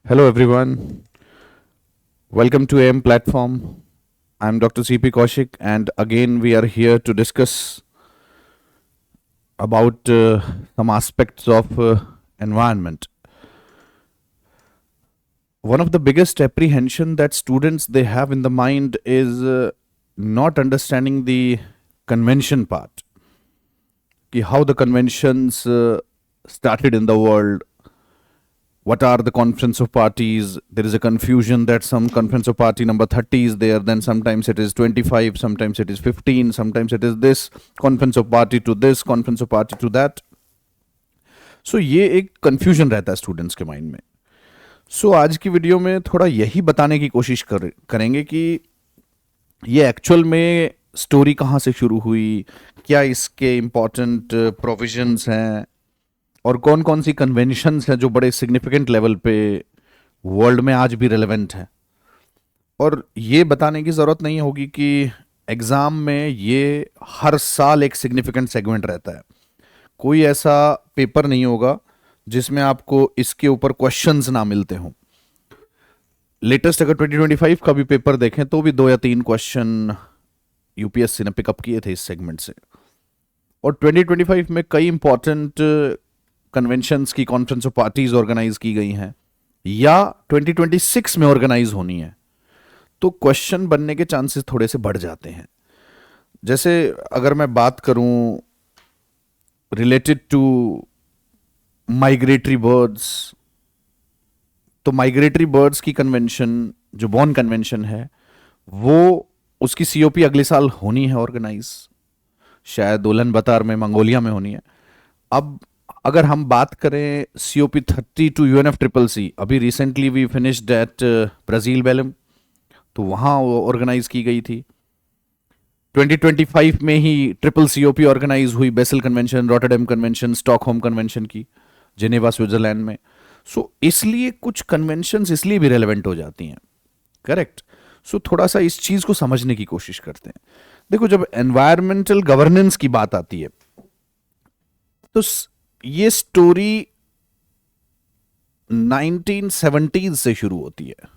Hello, everyone. Welcome to AM Platform. I'm Dr. CP Kaushik, and again, we are here to discuss about some aspects of environment. One of the biggest apprehension that students they have in the mind is not understanding the convention part. How the conventions started in the world, what are the conference of parties. There is a confusion that some conference of party number 30 is there, then sometimes it is 25, sometimes it is 15, sometimes it is this conference of party to this, conference of party to that. So ये एक confusion रहता है students के mind में. सो आज की video में थोड़ा यही बताने की कोशिश करेंगे कि ये एक्चुअल में स्टोरी कहाँ से शुरू हुई, क्या इसके इम्पोर्टेंट प्रोविजंस हैं और कौन कौन सी कन्वेंशंस हैं जो बड़े सिग्निफिकेंट लेवल पे वर्ल्ड में आज भी रेलेवेंट हैं. और ये बताने की ज़रूरत नहीं होगी कि एग्ज़ाम में ये हर साल एक सिग्निफिकेंट सेगमेंट रहता है. कोई ऐसा पेपर नहीं होगा जिसमें आपको इसके ऊपर क्वेश्चंस ना मिलते हों. लेटेस्ट अगर 2025 का भी पेपर देखें तो भी 2 या 3 क्वेश्चन यूपीएससी ने पिकअप किए थे इस सेगमेंट से. और 2025 में कई इंपॉर्टेंट कन्वेंशंस की कॉन्फ्रेंस ऑफ पार्टीज ऑर्गेनाइज की गई हैं या 2026 में ऑर्गेनाइज होनी है, तो क्वेश्चन बनने के चांसेस थोड़े से बढ़ जाते हैं. जैसे अगर मैं बात करूं रिलेटेड टू माइग्रेटरी बर्ड्स, तो माइग्रेटरी बर्ड्स की कन्वेंशन जो बॉर्न कन्वेंशन है वो उसकी सीओपी अगले साल होनी है ऑर्गेनाइज, शायद उलन बतार में मंगोलिया में होनी है. अब अगर हम बात करें COP 30 to UNF triple C, अभी recently we finished at Brazil Belem, तो वहाँ ऑर्गेनाइज की गई थी. 2025 में ही ट्रिपल सीओपी ऑर्गेनाइज हुई, Basel convention, Rotterdam convention, Stockholm convention की जेनेवा स्विट्जरलैंड में. सो इसलिए कुछ कन्वेंशंस इसलिए भी रेलेवेंट हो जाती हैं. करेक्ट. सो थोड़ा सा इस चीज को समझने की कोशिश करते हैं. देखो, जब एनवायरमेंटल गवर्नेंस की बात आती है तो ये स्टोरी 1970s से शुरू होती है.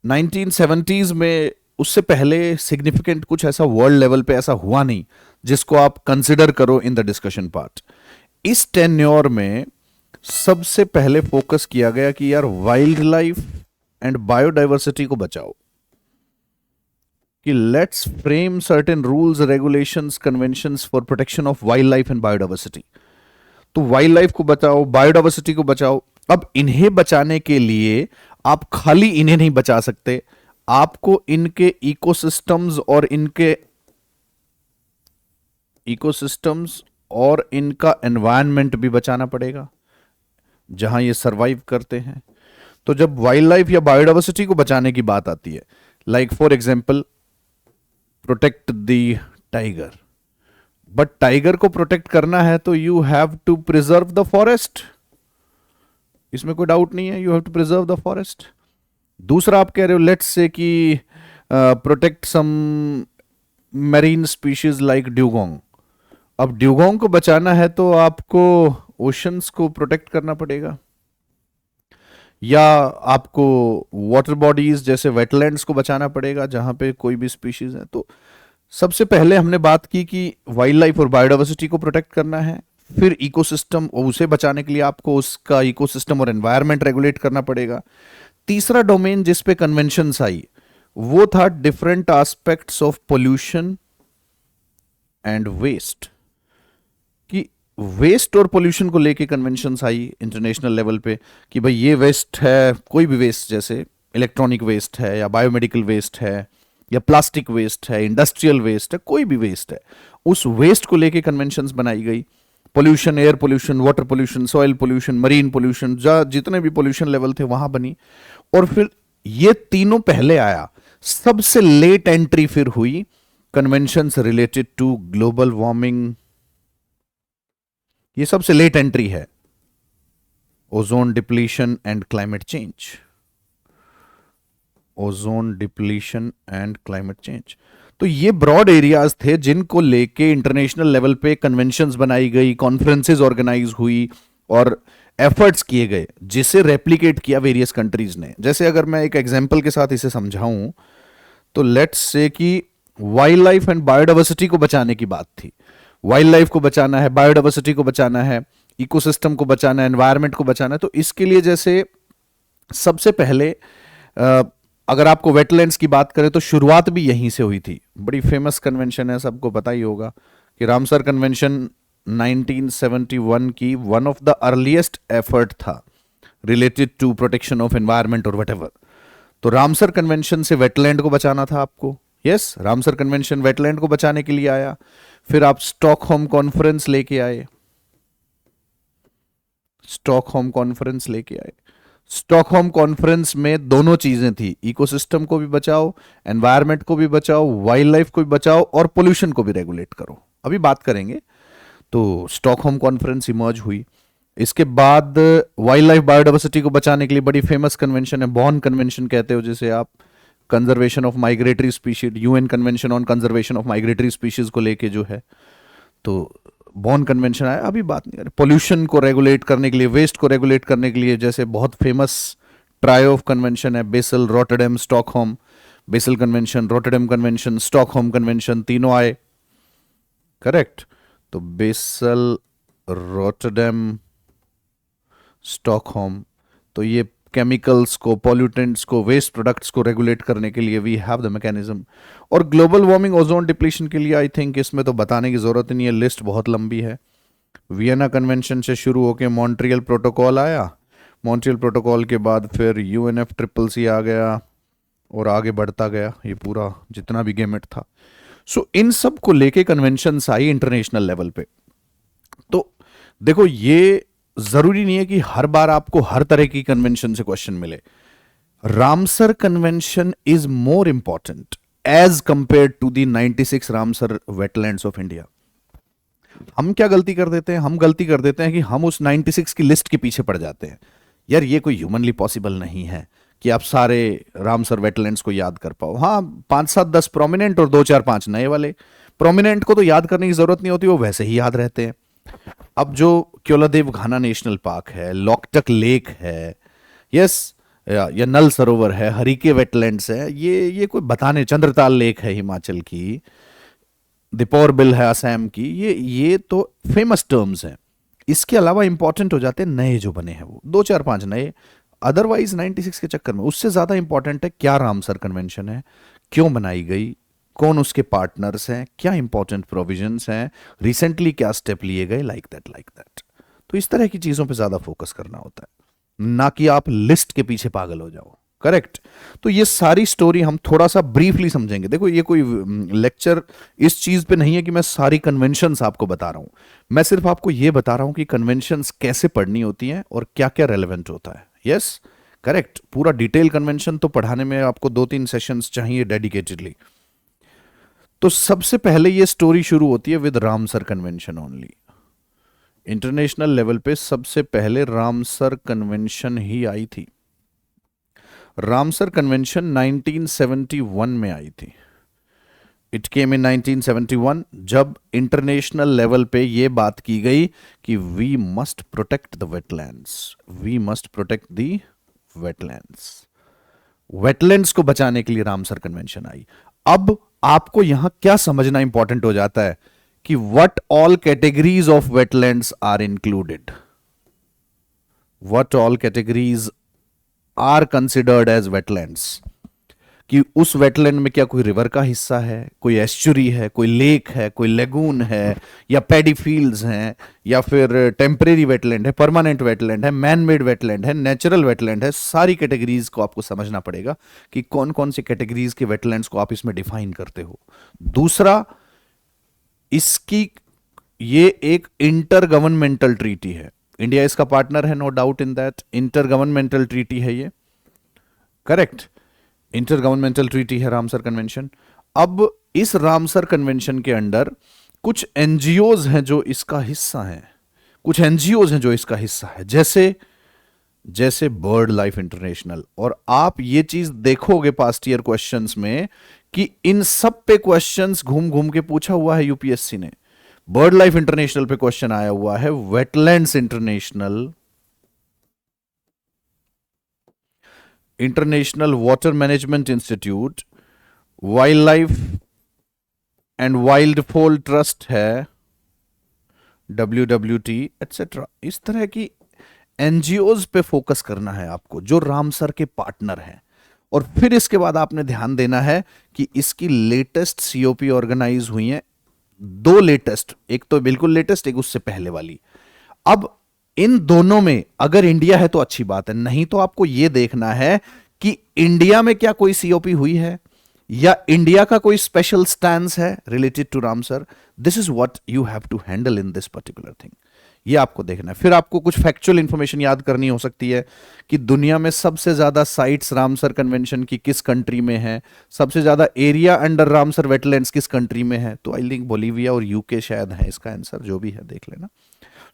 1970s में, उससे पहले सिग्निफिकेंट कुछ ऐसा वर्ल्ड लेवल पे ऐसा हुआ नहीं जिसको आप कंसिडर करो इन द डिस्कशन पार्ट. इस टेन्योर में सबसे पहले फोकस किया गया कि यार वाइल्ड लाइफ एंड बायोडाइवर्सिटी को बचाओ, कि let's frame certain rules, regulations, conventions for protection of wild life and biodiversity. तो वाइल्ड लाइफ को बचाओ, बायोडाइवर्सिटी को बचाओ. अब इन्हें बचाने के लिए आप खाली इन्हें नहीं बचा सकते, आपको इनके इकोसिस्टम्स और इनका एनवायरनमेंट भी बचाना पड़ेगा जहां ये सरवाइव करते हैं. तो जब वाइल्ड लाइफ या बायोडाइवर्सिटी को बचाने की बात आती है, like for example protect the tiger, but tiger को प्रोटेक्ट करना है तो you have to preserve the forest. इसमें कोई डाउट नहीं है, you have to preserve the forest. दूसरा आप कह रहे हो लेट्स से कि protect some marine species like dugong. अब ड्यूगोंग को बचाना है तो आपको ओशंस को प्रोटेक्ट करना पड़ेगा, या आपको वाटर बॉडीज जैसे वेटलैंड्स को बचाना पड़ेगा जहां पे कोई भी स्पीशीज है. तो सबसे पहले हमने बात की कि वाइल्ड लाइफ और बायोडाइवर्सिटी को प्रोटेक्ट करना है, फिर इकोसिस्टम, और उसे बचाने के लिए आपको उसका इकोसिस्टम और एनवायरनमेंट रेगुलेट करना पड़ेगा. तीसरा डोमेन जिस पे कन्वेंशंस आई वो था different aspects of pollution and waste, कि वेस्ट और पोल्यूशन को लेके कन्वेंशंस आई इंटरनेशनल लेवल पे कि भाई ये वेस्ट है, कोई भी वेस्ट, जैसे इलेक्ट्रॉनिक वेस्ट है या बायोमेडिकल वेस्ट है या प्लास्टिक वेस्ट है, इंडस्ट्रियल वेस्ट है, कोई भी वेस्ट है, उस वेस्ट को लेके कन्वेंशंस बनाई गई. Pollution, air pollution, water pollution, soil pollution, marine pollution, जितने भी पोल्यूशन लेवल थे वहां बनी. और फिर ये तीनों पहले आया. सबसे लेट एंट्री फिर हुई conventions related to global warming. ये सबसे लेट एंट्री है. Ozone depletion and climate change. Ozone depletion and climate change. तो ये ब्रॉड एरियाज थे जिनको लेके इंटरनेशनल लेवल पे कन्वेंशंस बनाई गई, कॉन्फ्रेंसेस ऑर्गेनाइज हुई और एफर्ट्स किए गए जिसे रेप्लिकेट किया वेरियस कंट्रीज ने। जैसे अगर मैं एक एग्जांपल के साथ इसे समझाऊं तो लेट्स से कि वाइल्ड लाइफ एंड बायोडाइवर्सिटी को बचाने की बात थी। वाइल्ड लाइफ को बचाना है, बायोडाइवर्सिटी को बचाना है, इकोसिस्टम को बचाना है, एनवायरनमेंट को बचाना है। तो इसके लिए जैसे सबसे पहले अगर आपको वेटलैंड्स की बात करें तो शुरुआत भी यहीं से हुई थी। बड़ी फेमस कन्वेंशन है, सबको पता ही होगा कि रामसर कन्वेंशन 1971 की one of the earliest effort था related to protection of environment और वटेवर। तो रामसर कन्वेंशन से वेटलैंड को बचाना था आपको। यस, रामसर कन्वेंशन वेटलैंड को बचाने के लिए आया। फिर आप स्टॉकहोम कॉन्फ्रेंस लेके आए, स्टॉकहोम कॉन्फ्रेंस लेके आए। स्टॉकहोम कॉन्फ्रेंस में दोनों चीजें थी, इकोसिस्टम को भी बचाओ, एनवायरनमेंट को भी बचाओ, वाइल्ड लाइफ को भी बचाओ और पोल्यूशन को भी रेगुलेट करो। अभी बात करेंगे। तो स्टॉकहोम कॉन्फ्रेंस इमर्ज हुई। इसके बाद वाइल्ड लाइफ बायोडाइवर्सिटी को बचाने के लिए बड़ी फेमस कन्वेंशन है, बॉर्न कन्वेंशन कहते हो जिसे आप, conservation of migratory species, UN convention on conservation of migratory species को लेके जो है। तो बॉर्न कन्वेंशन आया, अभी बात नहीं करें। पोल्यूशन को रेगुलेट करने के लिए, वेस्ट को रेगुलेट करने के लिए जैसे बहुत फेमस ट्रायो ऑफ कन्वेंशन है, Basel, Rotterdam, Stockholm. Basel convention, Rotterdam convention, Stockholm convention, तीनों आए। करेक्ट। तो बेसल, रॉटरडैम, स्टॉकहोम। तो ये केमिकल्स को, पॉल्यूटेंट्स को, वेस्ट प्रोडक्ट्स को रेगुलेट करने के लिए वी हैव द मैकेनिज्म। और ग्लोबल वार्मिंग, ओजोन डिप्लीशन के लिए आई थिंक इसमें तो बताने की जरूरत नहीं है, लिस्ट बहुत लंबी है। वियना कन्वेंशन से शुरू होकर मॉन्ट्रियल प्रोटोकॉल आया, मॉन्ट्रियल प्रोटोकॉल के बाद फिर UNFCCC आ गया और आगे बढ़ता गया ये पूरा जितना भी गेमेट था। सो इन सब को लेके कन्वेंशन आई इंटरनेशनल लेवल पे। तो देखो, ये जरूरी नहीं है कि हर बार आपको हर तरह की कन्वेंशन से क्वेश्चन मिले। Ramsar convention is more important as compared to the 96 Ramsar wetlands of India. हम क्या गलती कर देते हैं? हम गलती कर देते हैं कि हम उस 96 की लिस्ट के पीछे पड़ जाते हैं। यार, ये कोई ह्यूमनली पॉसिबल नहीं है कि आप सारे रामसर वेटलैंड्स को याद कर पाओ। हाँ, 5, 7, 10 प्रोमिनेंट और 2, 4, 5 नए वाले। प्रोमिनेंट को तो याद करने की जरूरत नहीं होती, वो वैसे ही याद रहते हैं। अब जो क्योलादेव घाना नेशनल पार्क है, लॉकटक लेक है, यस, या नल सरोवर है, हरिके वेटलैंड्स है, ये कोई बताने, चंद्रताल लेक है हिमाचल की, दीपौर बिल है असम की, ये तो फेमस टर्म्स हैं। इसके अलावा इंपॉर्टेंट हो जाते हैं नए जो बने हैं, वो 2, 4, 5 नए। अदरवाइज 96 के चक्कर में उससे ज्यादा इंपॉर्टेंट है क्या रामसर कन्वेंशन है, क्यों बनाई गई, कौन उसके पार्टनर्स हैं, क्या इंपॉर्टेंट प्रोविजंस हैं, रिसेंटली क्या स्टेप लिए गए, लाइक दैट। तो इस तरह की चीजों पे ज्यादा फोकस करना होता है, ना कि आप लिस्ट के पीछे पागल हो जाओ। करेक्ट। तो ये सारी स्टोरी हम थोड़ा सा ब्रीफली समझेंगे। देखो, ये कोई लेक्चर इस चीज पे नहीं है कि मैं सारी कन्वेंशंस आपको बता रहा हूं। मैं सिर्फ आपको ये बता रहा हूं कि कन्वेंशंस कैसे पढ़नी होती हैं और क्या क्या रेलेवेंट होता है। Yes, correct. पूरा डिटेल कन्वेंशन तो पढ़ाने में आपको 2-3 सेशंस चाहिए डेडिकेटेडली। तो सबसे पहले ये स्टोरी शुरू होती है with Ramsar convention only. International level पे सबसे पहले रामसर कन्वेंशन ही आई थी। रामसर कन्वेंशन 1971 में आई थी। इट केम इन 1971, जब इंटरनेशनल लेवल पे ये बात की गई कि we must protect the wetlands, we must protect the wetlands. Wetlands को बचाने के लिए रामसर कन्वेंशन आई। अब आपको यहां क्या समझना इंपॉर्टेंट हो जाता है कि what all categories of wetlands are included, what all categories are considered as wetlands. कि उस वेटलैंड में क्या कोई रिवर का हिस्सा है, कोई एस्चुरी है, कोई लेक है, कोई लेगून है, या पैडी फील्ड्स हैं, या फिर टेम्परेरी वेटलैंड है, परमानेंट वेटलैंड है, मैन मेड वेटलैंड है, नेचुरल वेटलैंड है। सारी कैटेगरीज को आपको समझना पड़ेगा कि कौन कौन सी कैटेगरीज के वेटलैंड्स को आप इसमें डिफाइन करते हो। दूसरा, इसकी ये एक इंटर गवर्नमेंटल ट्रीटी है। इंडिया इसका पार्टनर है, no doubt in that. Inter governmental treaty है ये। करेक्ट। इंटर गवर्नमेंटल ट्रीटी है रामसर कन्वेंशन। अब इस रामसर कन्वेंशन के अंडर कुछ एनजीओज हैं जो इसका हिस्सा हैं, कुछ एनजीओज हैं जो इसका हिस्सा है, जैसे बर्ड लाइफ इंटरनेशनल। और आप ये चीज देखोगे पास्ट ईयर क्वेश्चंस में कि इन सब पे क्वेश्चंस घूम घूम के पूछा हुआ है यूपीएससी ने। बर्ड लाइफ इंटरनेशनल पे क्वेश्चन आया हुआ है, wetlands international, international water management institute, wild life and wild फोल ट्रस्ट है, WWT एटसेट्रा। इस तरह की एनजीओज पे फोकस करना है आपको जो रामसर के पार्टनर हैं। और फिर इसके बाद आपने ध्यान देना है कि इसकी लेटेस्ट सीओपी ऑर्गेनाइज हुई है, दो लेटेस्ट, एक तो बिल्कुल लेटेस्ट, एक उससे पहले वाली। अब इन दोनों में अगर इंडिया है तो अच्छी बात है, नहीं तो आपको यह देखना है कि इंडिया में क्या कोई सीओपी हुई है या इंडिया का कोई स्पेशल स्टैंड है related to Ramsar. This is what you have to handle in this particular thing, ये आपको देखना है। फिर आपको कुछ फैक्चुअल इंफॉर्मेशन याद करनी हो सकती है कि दुनिया में सबसे ज्यादा साइट्स रामसर कन्वेंशन की किस कंट्री में है, सबसे ज्यादा एरिया अंडर रामसर वेटलैंड्स किस कंट्री में है। तो आई थिंक बोलीविया और यूके शायद है इसका आंसर, जो भी है देख लेना।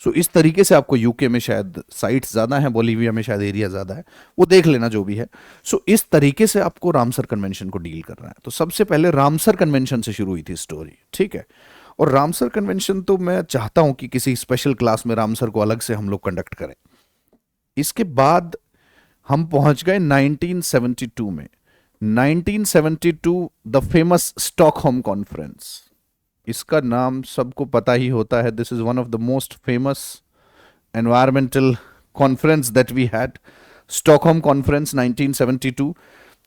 सो इस तरीके से आपको यूके में शायद साइट्स ज्यादा हैं, बोलीविया में शायद एरिया ज्यादा है, वो देख लेना जो भी है। सो इस तरीके से आपको रामसर कन्वेंशन को डील करना है। तो सबसे पहले रामसर कन्वेंशन से शुरू हुई थी स्टोरी, ठीक है। और रामसर कन्वेंशन तो मैं चाहता हूं कि किसी स्पेशल क्लास में रामसर को अलग से हम लोग कंडक्ट करें। इसके बाद हम पहुंच गए 1972 में। 1972 द फेमस स्टॉकहोम कॉन्फ्रेंस, इसका नाम सबको पता ही होता है। This is one of the most famous environmental conference that we had, Stockholm conference 1972।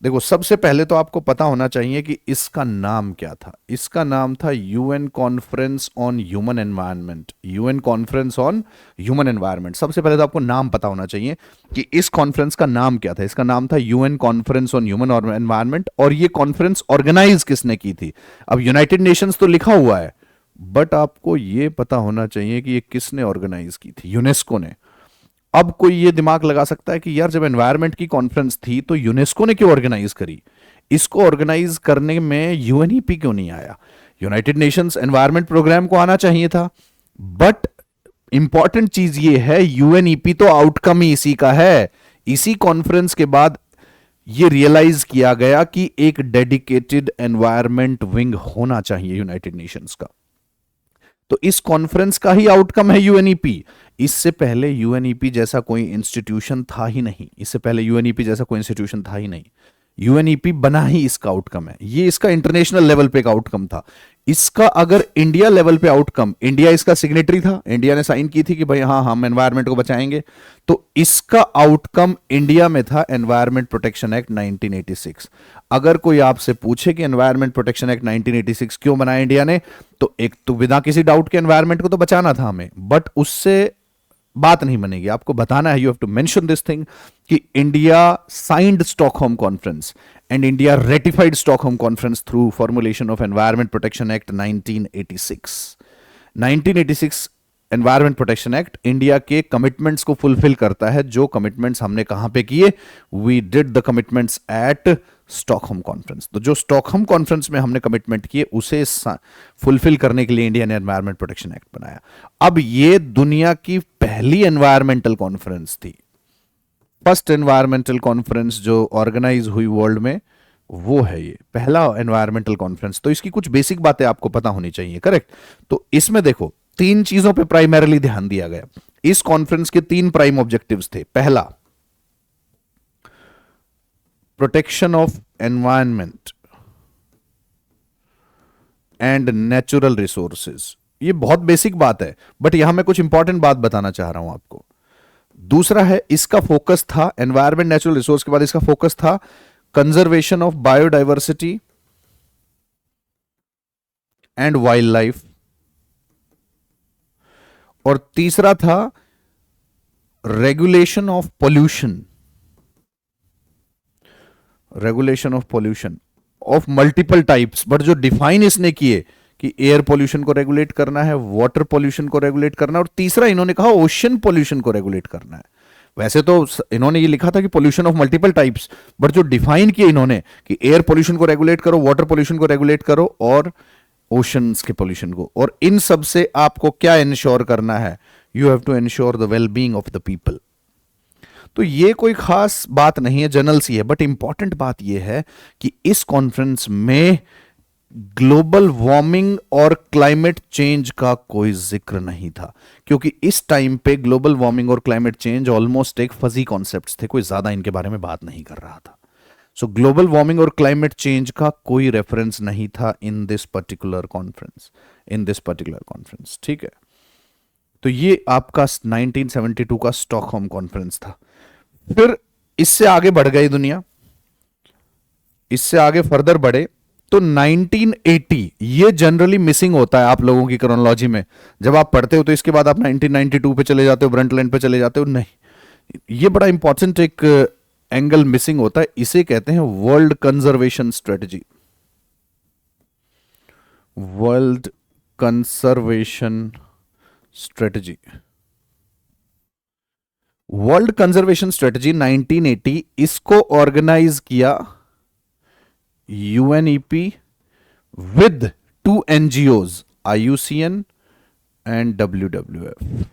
देखो सबसे पहले तो आपको पता होना चाहिए कि इसका नाम क्या था। इसका नाम था UN conference on human environment, UN conference on human environment. सबसे पहले तो आपको नाम पता होना चाहिए कि इस कॉन्फ्रेंस का नाम क्या था। इसका नाम था UN conference on human environment. और ये कॉन्फ्रेंस ऑर्गेनाइज किसने की थी? अब यूनाइटेड नेशंस तो लिखा हुआ है, बट आपको ये पता होना चाहिए कि ये किसने ऑर्गेनाइज की थी। यूनेस्को ने। अब कोई ये दिमाग लगा सकता है कि यार जब एनवायरनमेंट की कॉन्फ्रेंस थी तो यूनेस्को ने क्यों ऑर्गेनाइज करी? इसको ऑर्गेनाइज करने में यूएनईपी क्यों नहीं आया? यूनाइटेड नेशंस एनवायरनमेंट प्रोग्राम को आना चाहिए था। बट इंपॉर्टेंट चीज ये है, यूएनईपी तो आउटकम ही इसी का है। इसी कॉन्फ्रेंस के बाद ये रियलाइज किया गया कि एक डेडिकेटेड एनवायरनमेंट विंग होना चाहिए यूनाइटेड नेशंस का। तो इस कॉन्फ्रेंस का ही आउटकम है यूएनईपी। इससे पहले यूएनईपी जैसा कोई इंस्टीट्यूशन था ही नहीं। इससे पहले यूएनईपी जैसा कोई इंस्टीट्यूशन था ही नहीं। यूएनईपी बना ही इसका आउटकम है। ये इसका इंटरनेशनल लेवल पे का आउटकम था। इसका अगर इंडिया लेवल पे आउटकम, इंडिया इसका सिग्नेटरी था, इंडिया ने साइन की थी कि भाई हाँ हम एनवायरनमेंट को बचाएंगे, तो इसका आउटकम इंडिया में था एनवायरनमेंट प्रोटेक्शन एक्ट 1986। अगर कोई आपसे पूछे कि एनवायरनमेंट प्रोटेक्शन एक्ट 1986 क्यों बनाया इंडिया ने, तो एक तो बिना किसी डाउट के एनवायरनमेंट को तो बचाना था हमें, बट उससे बात नहीं बनेगी। आपको बताना है, you have to mention this thing कि India signed Stockholm conference and India ratified Stockholm conference through formulation of environment protection act 1986। 1986 environment protection act India के कमिटमेंट्स को फुलफिल करता है। जो कमिटमेंट्स हमने कहां पे किए? We did the commitments at Stockholm conference. तो जो स्टॉकहोम कॉन्फ्रेंस में हमने कमिटमेंट किए उसे फुलफिल करने के लिए इंडिया ने एनवायरनमेंट प्रोटेक्शन एक्ट बनाया। अब ये दुनिया की पहली एनवायरमेंटल कॉन्फ्रेंस थी। फर्स्ट एनवायरमेंटल कॉन्फ्रेंस जो ऑर्गेनाइज हुई वर्ल्ड में, वो है ये पहला एनवायरमेंटल कॉन्फ्रेंस। तो इसकी कुछ बेसिक बातें आपको पता होनी चाहिए, करेक्ट। तो इसमें देखो तीन चीजों पे प्राइमरीली ध्यान दिया गया। इस कॉन्फ्रेंस के तीन प्राइम ऑब्जेक्टिव्स थे। पहला, protection of environment and natural resources. ये बहुत बेसिक बात है, बट यहां मैं कुछ इंपॉर्टेंट बात बताना चाह रहा हूं आपको। दूसरा है, इसका फोकस था एनवायरनमेंट नेचुरल रिसोर्स के बाद इसका फोकस था conservation of biodiversity and wild life. और तीसरा था regulation of pollution, regulation of pollution of multiple types. But जो डिफाइन इसने किए कि एयर पॉल्यूशन को रेगुलेट करना है, वाटर पॉल्यूशन को रेगुलेट करना है, और तीसरा इन्होंने कहा ओशन पॉल्यूशन को रेगुलेट करना है। वैसे तो इन्होंने ये लिखा था कि pollution of multiple types, but जो डिफाइन किया इन्होंने कि एयर पॉल्यूशन को रेगुलेट करो, वाटर पॉल्यूशन को रेगुलेट करो और ओशंस के पॉल्यूशन को। और इन सब से आपको क्या इंश्योर करना है? You have to ensure the well being of the people. तो ये कोई खास बात नहीं है, जनरल सी है, बट इंपॉर्टेंट बात यह है कि इस कॉन्फ्रेंस में ग्लोबल वार्मिंग और क्लाइमेट चेंज का कोई जिक्र नहीं था, क्योंकि इस टाइम पे ग्लोबल वार्मिंग और क्लाइमेट चेंज ऑलमोस्ट एक फजी कॉन्सेप्ट्स थे, कोई ज्यादा इनके बारे में बात नहीं कर रहा था। सो ग्लोबल वार्मिंग और क्लाइमेट चेंज का कोई रेफरेंस नहीं था इन दिस पर्टिकुलर कॉन्फ्रेंस, ठीक है। तो ये आपका 1972 का स्टॉकहोम कॉन्फ्रेंस था। फिर इससे आगे बढ़ गई दुनिया, इससे आगे फर्दर बढ़े तो 1980, ये जनरली मिसिंग होता है आप लोगों की क्रोनोलॉजी में। जब आप पढ़ते हो तो इसके बाद आप 1992 पे चले जाते हो, ब्रंटलैंड पे चले जाते हो, नहीं, ये बड़ा इंपॉर्टेंट एक एंगल मिसिंग होता है। इसे कहते हैं world conservation strategy. World conservation strategy, world conservation strategy 1980, इसको ऑर्गेनाइज किया UNEP with two NGOs, IUCN and WWF.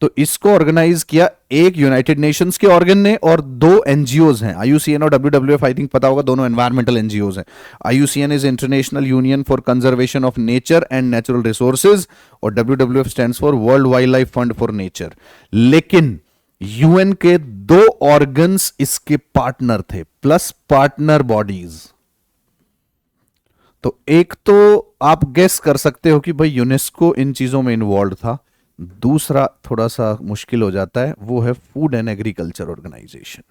तो इसको ऑर्गेनाइज किया एक यूनाइटेड नेशंस के ऑर्गन ने और दो एनजीओज हैं, आईयूसीएन और डब्ल्यूडब्ल्यूएफ, आई थिंक पता होगा, दोनों एनवायरमेंटल एनजीओज हैं। IUCN is international union for conservation of nature and natural resources और WWF stands for world wild life fund for nature. लेकिन यूएन के दो ऑर्गन्स इसके पार्टनर थे, प्लस पार्टनर बॉडीज। तो एक तो आप गेस कर सकते हो कि भाई यूनेस्को इन चीजों में इन्वॉल्व था। दूसरा थोड़ा सा मुश्किल हो जाता है, वो है food and agriculture organisation.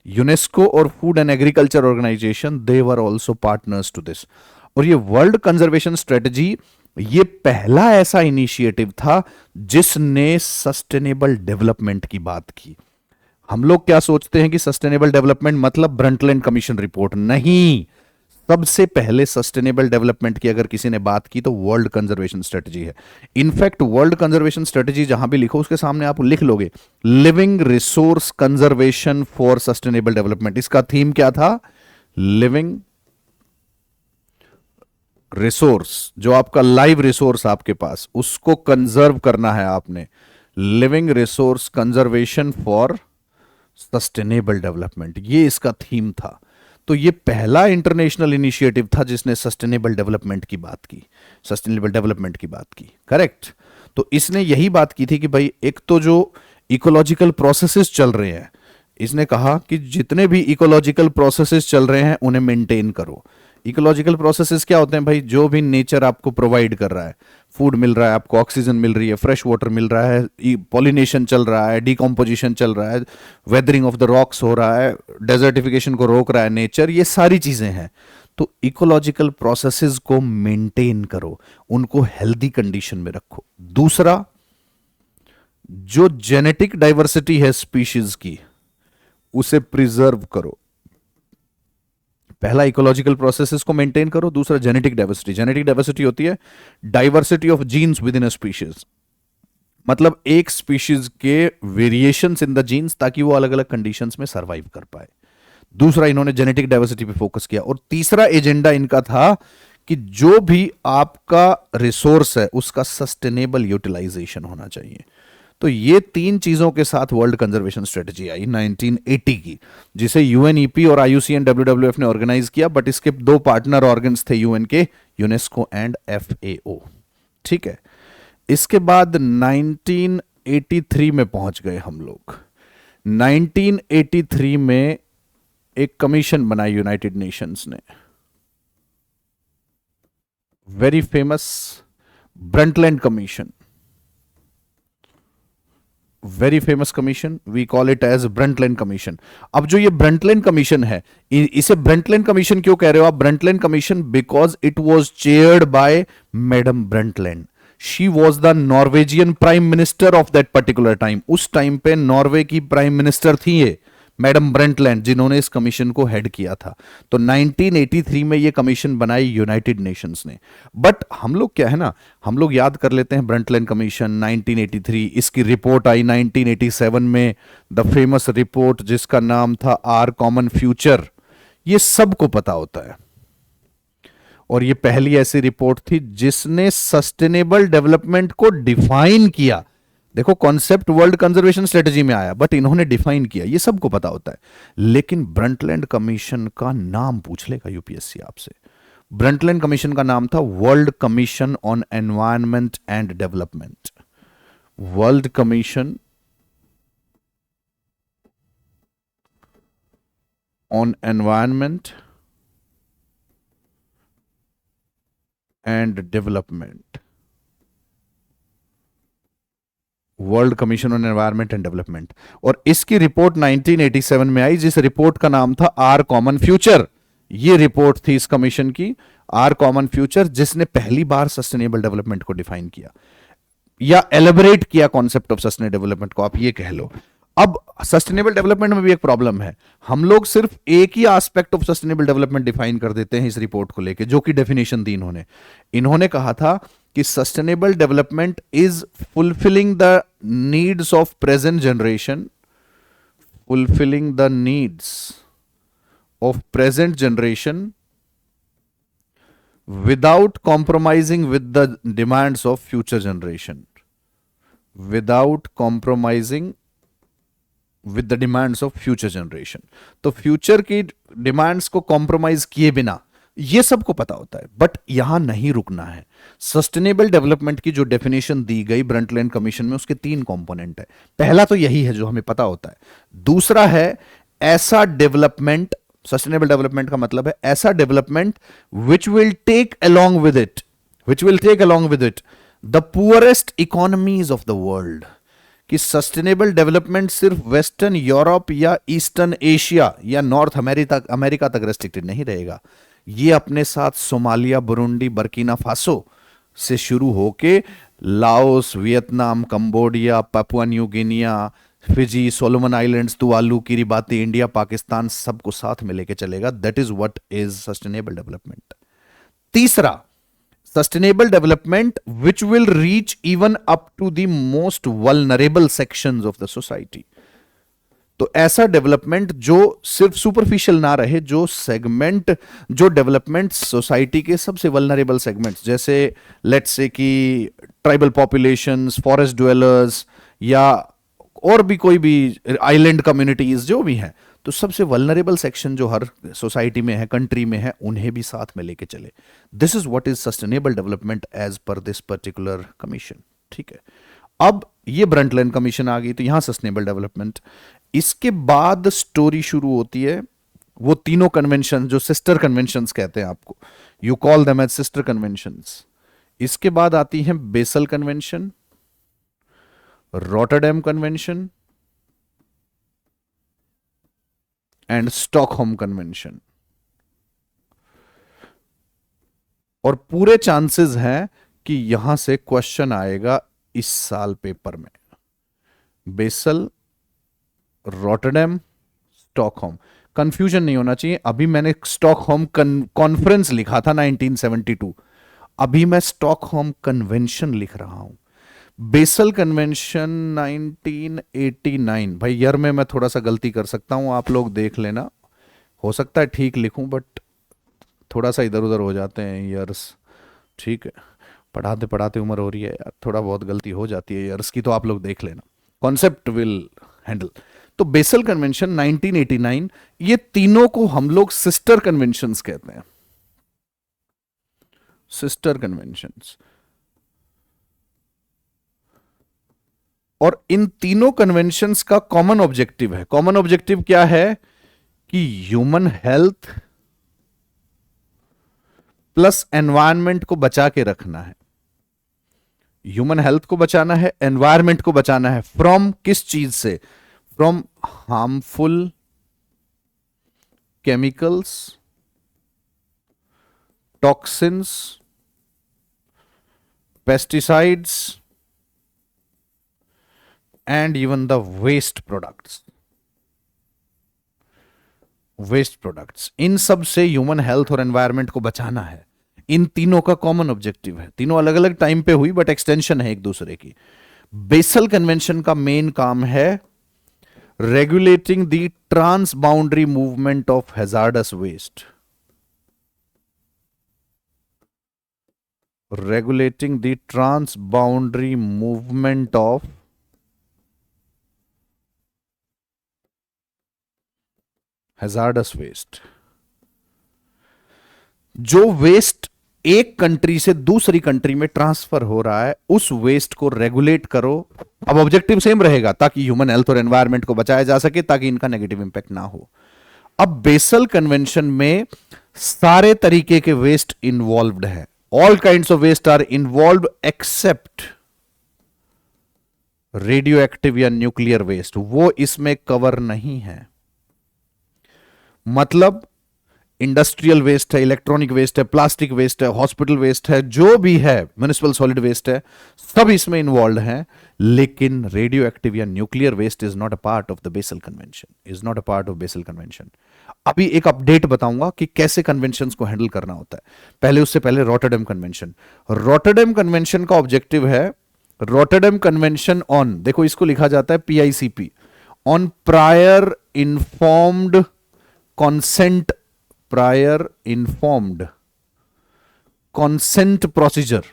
UNESCO और food and agriculture organisation, they were also partners to this. और ये वर्ल्ड कंजर्वेशन स्ट्रेटजी, ये पहला ऐसा इनिशिएटिव था जिसने सस्टेनेबल डेवलपमेंट की बात की। हम लोग क्या सोचते हैं कि सस्टेनेबल डेवलपमेंट मतलब ब्रंटलैंड कमीशन रिपोर्ट, नहीं। सबसे पहले सस्टेनेबल डेवलपमेंट की अगर किसी ने बात की तो वर्ल्ड कंजर्वेशन स्ट्रेटजी है। इनफैक्ट वर्ल्ड कंजर्वेशन स्ट्रेटजी जहां भी लिखो उसके सामने आप लिख लोगे living resource conservation for sustainable development. इसका थीम क्या था? लिविंग रिसोर्स, जो आपका लाइव रिसोर्स आपके पास, उसको कंजर्व करना है आपने। Living resource conservation for sustainable development, ये इसका थीम था। तो ये पहला इंटरनेशनल इनिशिएटिव था जिसने सस्टेनेबल डेवलपमेंट की बात की, सस्टेनेबल डेवलपमेंट की बात की, करेक्ट। तो इसने यही बात की थी कि भाई एक तो जो इकोलॉजिकल प्रोसेसेस चल रहे हैं, इसने कहा कि जितने भी इकोलॉजिकल प्रोसेसेस चल रहे हैं उन्हें मेंटेन करो। इकोलॉजिकल प्रोसेसेस क्या होते हैं भाई? जो भी नेचर आपको प्रोवाइड कर रहा है, फूड मिल रहा है आपको, ऑक्सीजन मिल रही है, फ्रेश वाटर मिल रहा है, पॉलिनेशन चल रहा है, डिकम्पोजिशन चल रहा है, वेदरिंग ऑफ द रॉक्स हो रहा है, डेजर्टिफिकेशन को रोक रहा है नेचर, ये सारी चीजें हैं। तो इकोलॉजिकल प्रोसेसेस को मेंटेन करो, उनको हेल्दी कंडीशन में रखो। दूसरा, जो जेनेटिक डाइवर्सिटी है स्पीशीज की, उसे प्रिजर्व करो। पहला इकोलॉजिकल प्रोसेसेस को मेंटेन करो, दूसरा जेनेटिक डाइवर्सिटी। जेनेटिक डाइवर्सिटी होती है diversity of genes within a species, मतलब एक स्पीशीज के वेरिएशंस इन द जीन्स, ताकि वो अलग अलग कंडीशंस में सरवाइव कर पाए। दूसरा, इन्होंने जेनेटिक डाइवर्सिटी पे फोकस किया। और तीसरा एजेंडा इनका था कि जो भी आपका रिसोर्स है उसका सस्टेनेबल यूटिलाइजेशन होना चाहिए। तो ये तीन चीजों के साथ वर्ल्ड कंजर्वेशन स्ट्रेटजी आई 1980 की, जिसे यूएनईपी और आईयूसीएन डब्ल्यूडब्ल्यूएफ ने ऑर्गेनाइज किया। बट इसके दो पार्टनर ऑर्गन्स थे यूएन के, यूनेस्को एंड एफएओ, ठीक है। इसके बाद 1983 में पहुंच गए हम लोग। 1983 में एक कमीशन बनाई यूनाइटेड नेशंस ने, very famous Brundtland commission, very famous commission, we call it as Brundtland commission. अब जो ये ब्रंटलैंड कमीशन है, इसे ब्रंटलैंड कमीशन क्यों कह रहे हो आप? Brundtland commission because it was chaired by madam Brundtland. She was the Norwegian prime minister of that particular time. उस टाइम पे नॉर्वे की प्राइम मिनिस्टर थी ये मैडम ब्रंटलैंड, जिन्होंने इस कमीशन को हेड किया था। तो 1983 में ये कमीशन बनाई यूनाइटेड नेशंस ने। बट हम लोग क्या है ना, हम लोग याद कर लेते हैं ब्रंटलैंड कमीशन 1983, इसकी रिपोर्ट आई 1987 में, द फेमस रिपोर्ट जिसका नाम था आर कॉमन फ्यूचर। ये सबको पता होता है। और ये पहली ऐसी रिपोर्ट थी जिसने सस्टेनेबल डेवलपमेंट को डिफाइन किया। देखो कॉन्सेप्ट वर्ल्ड कंजर्वेशन स्ट्रेटजी में आया, बट इन्होंने डिफाइन किया, ये सबको पता होता है। लेकिन ब्रंटलैंड कमीशन का नाम पूछ लेगा यूपीएससी आपसे। ब्रंटलैंड कमीशन का नाम था world commission on environment and development. World commission on environment and development. World commission on environment and development. और इसकी रिपोर्ट 1987 में आई, जिस रिपोर्ट का नाम था आर कॉमन फ्यूचर। ये रिपोर्ट थी इस कमीशन की, आर कॉमन फ्यूचर, जिसने पहली बार सस्टेनेबल डेवलपमेंट को डिफाइन किया या एलिबरेट किया कॉन्सेप्ट ऑफ सस्टेनेबल डेवलपमेंट को, आप ये कह लो। अब सस्टेनेबल डेवलपमेंट में भी एक प्रॉब्लम है, हम लोग सिर्फ एक ही aspect of sustainable development define कर देते हैं इस रिपोर्ट को लेके, जो कि डेफिनेशन दी इन्होंने। इन्होंने कहा था कि sustainable development is fulfilling the needs of present generation, fulfilling the needs of present generation without compromising with the demands of future generation, without compromising with the demands of future generation। तो future की demands को compromise किए बिना, ये सबको पता होता है, बट यहां नहीं रुकना है। सस्टेनेबल डेवलपमेंट की जो डेफिनेशन दी गई ब्रंटलैंड कमीशन में, उसके तीन कंपोनेंट है। पहला तो यही है जो हमें पता होता है। दूसरा है ऐसा डेवलपमेंट, सस्टेनेबल डेवलपमेंट का मतलब है ऐसा development which will take along with it, which will take along with it the poorest economies of the world. कि सस्टेनेबल डेवलपमेंट सिर्फ वेस्टर्न यूरोप या ईस्टर्न एशिया या नॉर्थ अमेरिका तक रेस्ट्रिक्टेड नहीं रहेगा। ये अपने साथ सोमालिया, बुरुंडी, बर्किना फासो से शुरू होके Laos, Vietnam, Cambodia, Papua New Guinea, Fiji, Solomon islands, Tuvalu, Kiribati, India, Pakistan, सबको साथ में लेके चलेगा। That is what is sustainable development. तीसरा, sustainable development which will reach even up to the most vulnerable sections of the society. तो ऐसा development जो सिर्फ सुपरफिशियल ना रहे, जो सेगमेंट, जो डेवलपमेंट सोसाइटी के सबसे वल्नरेबल सेगमेंट्स, जैसे लेट्स से कि ट्राइबल पॉपुलेशंस, फॉरेस्ट ड्वेलर्स, या और भी कोई भी आइलैंड कम्युनिटीज जो भी हैं, तो सबसे वल्नरेबल सेक्शन जो हर सोसाइटी में है, कंट्री में है, उन्हें भी साथ में लेके चले। This is what is sustainable development as पर दिस पर्टिकुलर कमीशन। ठीक है, अब ये ब्रंटलैंड कमीशन आ गई, तो यहां सस्टेनेबल डेवलपमेंट। इसके बाद स्टोरी शुरू होती है वो तीनों कन्वेंशन जो सिस्टर कन्वेंशंस कहते हैं, आपको you call them as sister conventions. इसके बाद आती हैं Basel convention, Rotterdam convention and Stockholm convention. और पूरे चांसेस हैं कि यहां से क्वेश्चन आएगा इस साल पेपर में। Basal, Rotterdam, Stockholm. कंफ्यूजन नहीं होना चाहिए, अभी मैंने स्टॉकहोम कॉन्फ्रेंस लिखा था 1972, अभी मैं स्टॉकहोम कन्वेंशन लिख रहा हूं। Basal convention 1989। भाई ईयर में मैं थोड़ा सा गलती कर सकता हूं, आप लोग देख लेना, हो सकता है ठीक लिखूं, बट थोड़ा सा इधर उधर हो जाते हैं ईयर्स। ठीक है, पढ़ाते पढ़ाते उम्र हो रही है यार, थोड़ा बहुत गलती हो जाती है ईयर्स की, तो आप लोग देख लेना, कॉन्सेप्ट विल हैंडल। तो बेसल कन्वेंशन 1989, ये तीनों को हम लोग सिस्टर कन्वेंशंस कहते हैं, सिस्टर कन्वेंशंस। और इन तीनों कन्वेंशंस का कॉमन ऑब्जेक्टिव है। कॉमन ऑब्जेक्टिव क्या है? कि ह्यूमन हेल्थ प्लस एनवायरनमेंट को बचा के रखना है। ह्यूमन हेल्थ को बचाना है, एनवायरनमेंट को बचाना है। फ्रॉम किस चीज से? From harmful chemicals, toxins, pesticides and even the waste products. Waste products, इन सब से ह्यूमन हेल्थ और एनवायरनमेंट को बचाना है। इन तीनों का कॉमन ऑब्जेक्टिव है। तीनों अलग अलग टाइम पे हुई, बट एक्सटेंशन है एक दूसरे की। बेसल कन्वेंशन का मेन काम है regulating the trans boundary movement of hazardous waste, regulating the transboundary movement of hazardous waste, जो वेस्ट एक कंट्री से दूसरी कंट्री में ट्रांसफर हो रहा है, उस वेस्ट को रेगुलेट करो। अब ऑब्जेक्टिव सेम रहेगा, ताकि ह्यूमन हेल्थ और एनवायरनमेंट को बचाया जा सके, ताकि इनका नेगेटिव इंपैक्ट ना हो। अब बेसल कन्वेंशन में सारे तरीके के वेस्ट इन्वॉल्व्ड है, all kinds of waste are involved except radioactive या न्यूक्लियर वेस्ट, वो इसमें कवर नहीं है। मतलब इंडस्ट्रियल वेस्ट है, इलेक्ट्रॉनिक वेस्ट है, प्लास्टिक वेस्ट है, हॉस्पिटल वेस्ट है, जो भी है, म्युनिसिपल सॉलिड वेस्ट है, सब इसमें इन्वॉल्व हैं। लेकिन रेडियो एक्टिव या nuclear waste is not a part of the Basel convention, is not a part of Basel convention. अभी एक अपडेट बताऊंगा कि कैसे कन्वेंशन को हैंडल करना होता है। पहले उससे पहले रॉटरडैम कन्वेंशन, रॉटरडैम कन्वेंशन का ऑब्जेक्टिव है, रॉटरडैम कन्वेंशन ऑन, देखो इसको लिखा जाता है PICP, on prior informed consent, prior informed consent procedure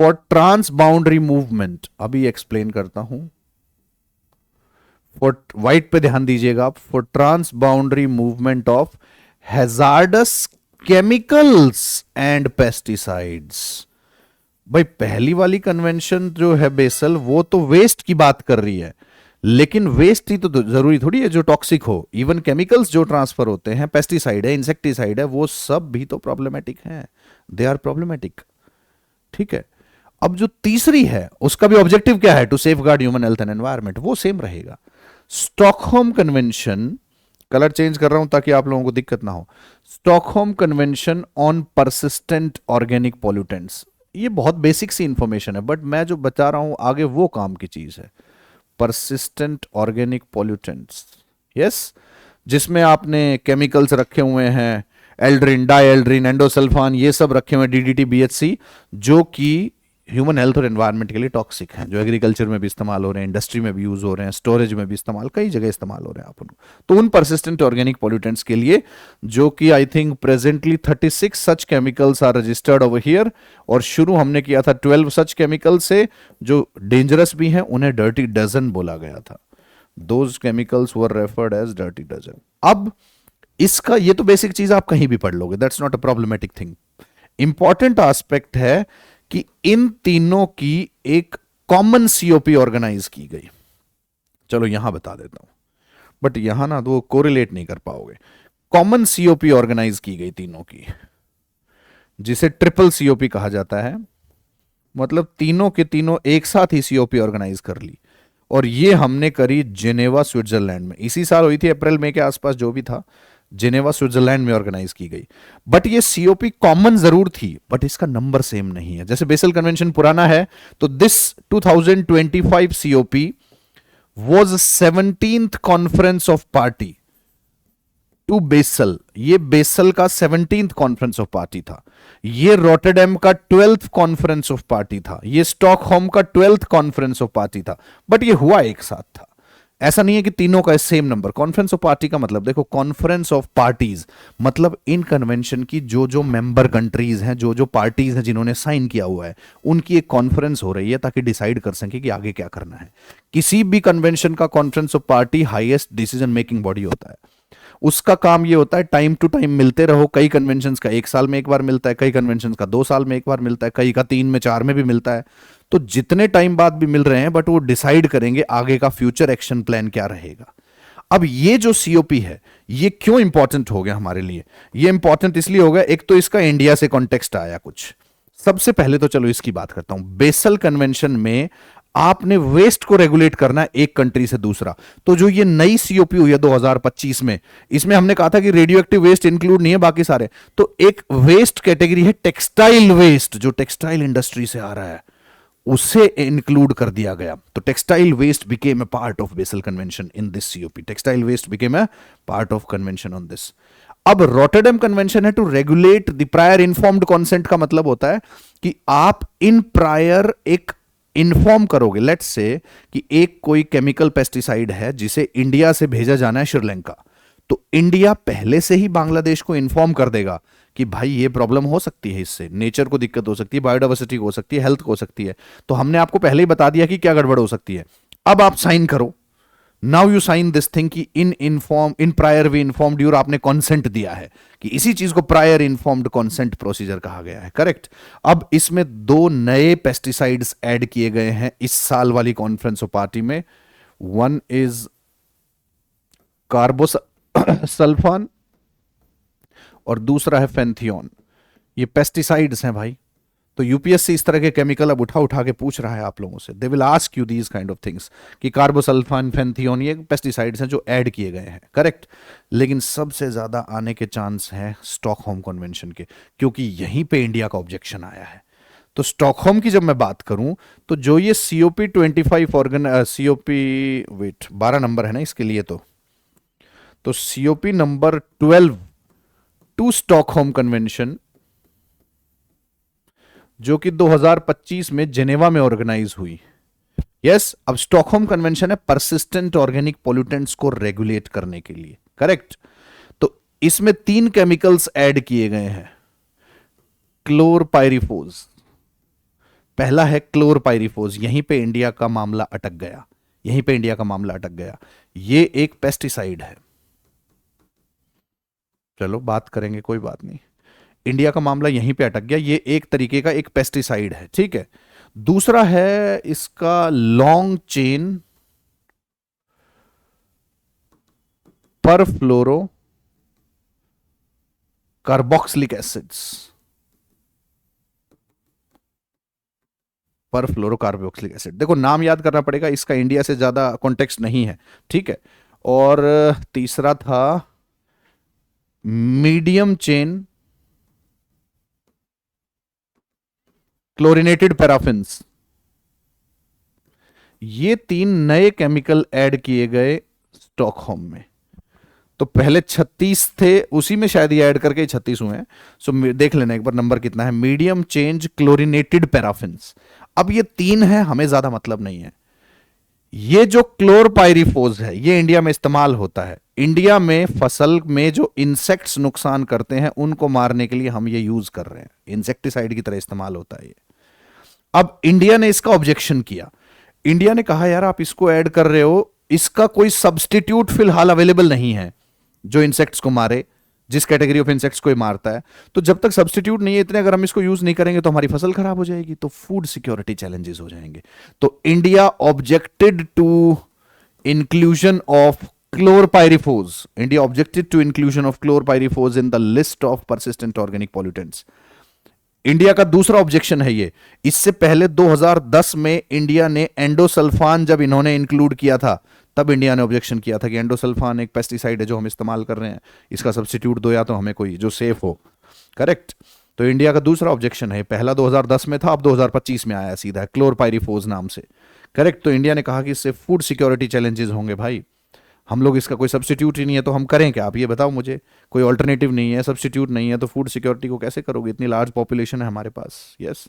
for transboundary movement। अभी एक्सप्लेन करता हूं, फॉर वाइट पे ध्यान दीजिएगा आप, for transboundary movement of hazardous chemicals and pesticides. भाई पहली वाली कन्वेंशन जो है बेसल, वो तो वेस्ट की बात कर रही है, लेकिन वेस्ट ही तो जरूरी थोड़ी है जो टॉक्सिक हो। इवन केमिकल्स जो ट्रांसफर होते हैं, पेस्टिसाइड है, इंसेक्टिसाइड है, वो सब भी तो प्रॉब्लमेटिक हैं, दे आर प्रॉब्लमेटिक। ठीक है, अब जो तीसरी है उसका भी ऑब्जेक्टिव क्या है, to safeguard human health and environment, वो सेम रहेगा। स्टॉकहोम कन्वेंशन, कलर चेंज कर रहा हूं ताकि आप लोगों को दिक्कत ना हो, Stockholm convention on persistent organic pollutants, ये बहुत बेसिक सी इंफॉर्मेशन है, बट मैं जो बता रहा हूं आगे वो काम की चीज है। persistent organic pollutants, yes, जिसमें आपने केमिकल्स रखे हुए हैं, एल्ड्रिन, डाइएल्ड्रिन, एंडोसल्फान, ये सब रखे हुए हैं, DDT, BHC, जो कि ह्यूमन हेल्थ और एनवायरनमेंट के लिए टॉक्सिक हैं, जो एग्रीकल्चर में भी इस्तेमाल हो रहे हैं, इंडस्ट्री में भी यूज हो रहे हैं, स्टोरेज में भी इस्तेमाल, कई जगह इस्तेमाल हो रहे हैं आप उनको। तो उन परसिस्टेंट ऑर्गेनिक पॉल्यूटेंट्स के लिए, जो कि I think presently 36 such chemicals are registered over here, और शुरू हमने किया था 12 सच केमिकल से, जो डेंजरस भी हैं, उन्हें डर्टी डजन बोला गया था। Those chemicals were referred as dirty dozen. अब इसका, ये तो बेसिक चीज आप कहीं भी पढ़ लोगे, that's not a problematic thing. Important aspect है कि इन तीनों की एक कॉमन COP ऑर्गेनाइज की गई। चलो यहां बता देता हूं, बट यहां ना तो कोरिलेट नहीं कर पाओगे। कॉमन COP ऑर्गेनाइज की गई तीनों की, जिसे ट्रिपल COP कहा जाता है। मतलब तीनों के तीनों एक साथ ही COP ऑर्गेनाइज कर ली, और ये हमने करी जिनेवा स्विट्जरलैंड में, इसी साल हुई थी, अप्रैल मई के आसपास जो भी था, जिनेवा स्विट्जरलैंड में ऑर्गेनाइज की गई। बट ये COP कॉमन जरूर थी, बट इसका नंबर सेम नहीं है। जैसे बेसल कन्वेंशन पुराना है, तो this 2025 COP was 17th conference of party to Basel, ये बेसल का 17th कॉन्फ्रेंस ऑफ पार्टी था, ये रॉटरडैम का 12th कॉन्फ्रेंस ऑफ पार्टी था, ये स्टॉकहोम का 12th कॉन्फ्रेंस ऑफ पार्टी था, बट ये हुआ एक साथ था। ऐसा नहीं है कि तीनों का same number. Conference of party का मतलब देखो, कॉन्फ्रेंस ऑफ पार्टीज मतलब इन कन्वेंशन की जो जो मेंबर कंट्रीज हैं, जो जो पार्टीज हैं जिन्होंने साइन किया हुआ है, उनकी एक कॉन्फ्रेंस हो रही है ताकि डिसाइड कर सके कि आगे क्या करना है। किसी भी कन्वेंशन का conference of party highest decision making body होता है। उसका काम ये होता है टाइम टू टाइम मिलते रहो। कई कन्वेंशंस का 1 साल में एक बार मिलता है, कई कन्वेंशंस का 2 साल में एक बार मिलता है, कई का 3 में 4 में भी मिलता है। तो जितने टाइम बाद भी मिल रहे हैं, बट वो डिसाइड करेंगे आगे का फ्यूचर एक्शन प्लान क्या रहेगा। अब ये जो COP है, ये क्यों इंपॉर्टेंट हो गया हमारे लिए? ये इंपॉर्टेंट इसलिए हो गया, एक तो इसका इंडिया से कॉन्टेक्स्ट आया कुछ। सबसे पहले तो चलो इसकी बात करता हूं। बेसल कन्वेंशन में आपने वेस्ट को रेगुलेट करना है एक कंट्री से दूसरा। तो जो ये नई COP हुई है 2025 में, इसमें हमने कहा था कि रेडियो एक्टिव वेस्ट इंक्लूड नहीं है, बाकी सारे। तो एक वेस्ट कैटेगरी है टेक्सटाइल वेस्ट, जो टेक्सटाइल इंडस्ट्री से आ रहा है, उसे इंक्लूड कर दिया गया। तो textile waste became a part of Basel convention in this COP। Textile waste became a part of convention on this. अब रॉटरडैम कन्वेंशन है to regulate the prior informed consent का मतलब होता है कि आप इन प्रायर एक इन्फॉर्म करोगे। लेट्स से कि एक कोई केमिकल पेस्टिसाइड है जिसे इंडिया से भेजा जाना है श्रीलंका, तो इंडिया पहले से ही बांग्लादेश को इन्फॉर्म कर देगा कि भाई ये प्रॉब्लम हो सकती है, इससे नेचर को दिक्कत हो सकती है, बायोडाइवर्सिटी को हो सकती है, हेल्थ को हो सकती है। तो हमने आपको पहले ही बता दिया कि क्या गड़बड़ हो सकती है। अब आप साइन करो, now you sign this thing कि in prior we informed you, और आपने कॉन्सेंट दिया है कि इसी चीज को प्रायर इन्फॉर्म्ड कॉन्सेंट प्रोसीजर कहा गया है, करेक्ट। अब इसमें दो नए पेस्टिसाइड्स ऐड किए गए हैं इस साल वाली कॉन्फ्रेंस ऑफ पार्टी में। वन इज कार्बोसल्फान और दूसरा है फेंथियोन। ये पेस्टिसाइड्स हैं भाई। तो यूपीएससी इस तरह के केमिकल अब उठा उठा के पूछ रहा है आप लोगों से, they will ask you these kind of things कि कार्बोसल्फान, फेंथियोन, ये पेस्टिसाइड्स हैं जो ऐड किए गए हैं, करेक्ट। लेकिन सबसे ज्यादा आने के चांस हैं स्टॉकहोम कन्वेंशन के, क्योंकि यहीं पे इंडिया का ऑब्जेक्शन आया है। तो स्टॉकहोम की जब मैं बात करूं, तो जो ये सीओपी 25 सीओपी वेट 12 नंबर है ना इसके लिए, तो COP number 12 to Stockholm convention, जो कि 2025 में जेनेवा में ऑर्गेनाइज हुई। यस, अब स्टॉकहोम कन्वेंशन है परसिस्टेंट ऑर्गेनिक पोल्यूटेंट्स को रेगुलेट करने के लिए, करेक्ट। तो इसमें 3 केमिकल्स ऐड किए गए हैं। क्लोरपाइरिफोस, पहला है क्लोरपाइरिफोस। यहीं पे इंडिया का मामला अटक गया, यहीं पे इंडिया का मामला अटक गया। ये एक पेस्टिसाइड है, चलो बात करेंगे, कोई बात नहीं। इंडिया का मामला यहीं पे अटक गया, ये एक तरीके का एक पेस्टिसाइड है, ठीक है। दूसरा है इसका long chain perfluoro carboxylic acids, perfluorocarboxylic acid. देखो नाम याद करना पड़ेगा, इसका इंडिया से ज्यादा कॉन्टेक्स्ट नहीं है, ठीक है। और तीसरा था मीडियम चेन क्लोरिनेटेड पैराफिन्स। ये 3 नए केमिकल ऐड किए गए स्टॉकहोम में। तो पहले 36 थे, उसी में शायद ये ऐड करके 36 हुए हैं। सो देख लेना एक बार नंबर कितना है। मीडियम चेंज क्लोरिनेटेड पैराफिन्स, अब ये 3 है, हमें ज्यादा मतलब नहीं है। ये जो क्लोरपाइरिफोस है ये इंडिया में इस्तेमाल होता है। इंडिया में फसल में जो इंसेक्ट्स नुकसान करते हैं उनको मारने के लिए हम ये यूज कर रहे हैं, इंसेक्टिसाइड की तरह इस्तेमाल होता है ये। अब इंडिया ने इसका ऑब्जेक्शन किया। इंडिया ने कहा यार आप इसको ऐड कर रहे हो, इसका कोई सब्स्टिट्यूट फिलहाल अवेलेबल नहीं है जो इंसेक्ट्स को मारे, जिस कैटेगरी ऑफ इंसेक्ट्स को ये मारता है। तो जब तक सब्स्टिट्यूट नहीं है इतने, अगर हम इसको यूज नहीं करेंगे तो हमारी फसल खराब हो जाएगी, तो फूड सिक्योरिटी चैलेंजेस हो जाएंगे। तो India objected to inclusion of chlorpyrifos, India objected to inclusion of chlorpyrifos in the list of persistent organic pollutants. India का दूसरा ऑब्जेक्शन है ये। इससे पहले 2010 में इंडिया ने एंडोसल्फान जब इन्होंने इंक्लूड किया था, तब इंडिया ने ऑब्जेक्शन किया था कि एंडोसल्फान एक पेस्टिसाइड है जो हम इस्तेमाल कर रहे हैं, इसका सब्स्टिट्यूट दो या तो हमें कोई जो सेफ हो, करेक्ट। तो इंडिया का दूसरा ऑब्जेक्शन है, पहला 2010 में था, अब 2025 में आया सीधा क्लोरपाइरिफोस नाम से, करेक्ट। तो इंडिया ने कहा कि इससे फूड सिक्योरिटी चैलेंजेस होंगे भाई, हम लोग इसका कोई सब्स्टिट्यूट ही नहीं है तो हम करें क्या, आप ये बताओ मुझे। कोई ऑल्टरनेटिव नहीं है, सब्स्टिट्यूट नहीं है, तो फूड सिक्योरिटी को कैसे करोगे, इतनी लार्ज पॉपुलेशन है हमारे पास। यस,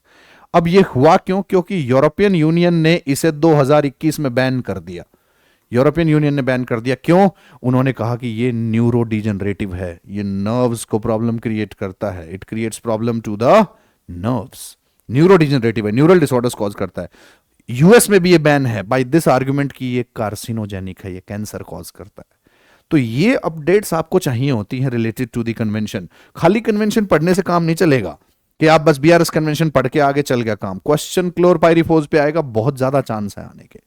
अब ये हुआ क्यों? क्योंकि यूरोपियन यूनियन ने इसे 2021 में बैन कर दिया। यूरोपियन यूनियन ने बैन कर दिया, क्यों? उन्होंने कहा कि ये न्यूरो डिजनरेटिव है, ये नर्व्स को प्रॉब्लम क्रिएट करता है, it creates problem to the nerves, neurodegenerative है, न्यूरल डिसऑर्डर्स कॉज करता है। यूएस में भी ये बैन है बाय दिस आर्गुमेंट कि ये कार्सिनोजेनिक है, ये कैंसर कॉज करता है। तो ये अपडेट्स आपको चाहिए होती हैं रिलेटेड टू द कन्वेंशन। खाली कन्वेंशन पढ़ने से काम नहीं चलेगा कि आप बस बीआरएस कन्वेंशन पढ़ के आगे चल गया काम। क्वेश्चन क्लोरपाइरिफोस पे आएगा, बहुत ज्यादा चांस है आने के,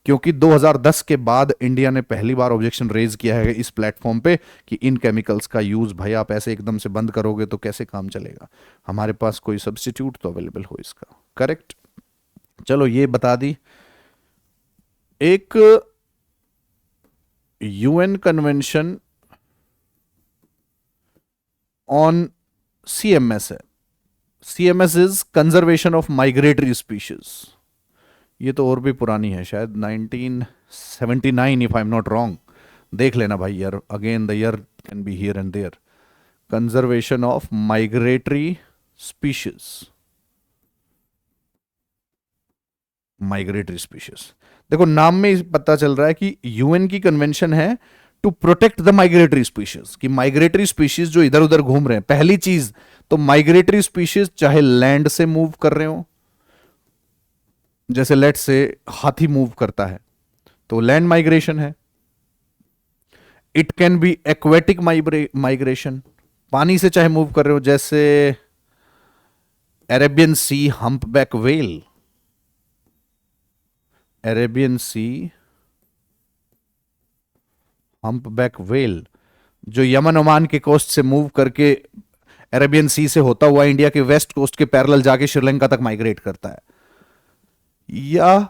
क्योंकि 2010 के बाद इंडिया ने पहली बार ऑब्जेक्शन रेज किया है इस प्लेटफॉर्म पे कि इन केमिकल्स का यूज भाई आप ऐसे एकदम से बंद करोगे तो कैसे काम चलेगा, हमारे पास कोई सब्स्टिट्यूट तो अवेलेबल हो इसका, करेक्ट। चलो ये बता दी। एक यूएन कन्वेंशन ऑन सीएमएस है, CMS is conservation of migratory species. ये तो और भी पुरानी है, शायद 1979 if I am not wrong, देख लेना भाई year, again the year can be here and there. Conservation of migratory species, migratory species. देखो नाम में ही पता चल रहा है कि यूएन की कन्वेंशन है to protect the migratory species, कि माइग्रेटरी स्पीशीज जो इधर उधर घूम रहे हैं। पहली चीज तो माइग्रेटरी स्पीशीज चाहे लैंड से मूव कर रहे हो, जैसे लेट से हाथी मूव करता है, तो लैंड माइग्रेशन है। It can be aquatic migration, पानी से चाहे मूव कर रहे हो, जैसे अरेबियन सी हम्पबैक व्हेल, अरेबियन सी हम्पबैक व्हेल जो यमन ओमान के कोस्ट से मूव करके अरेबियन सी से होता हुआ इंडिया के वेस्ट कोस्ट के पैरेलल जाके श्रीलंका तक माइग्रेट करता है। या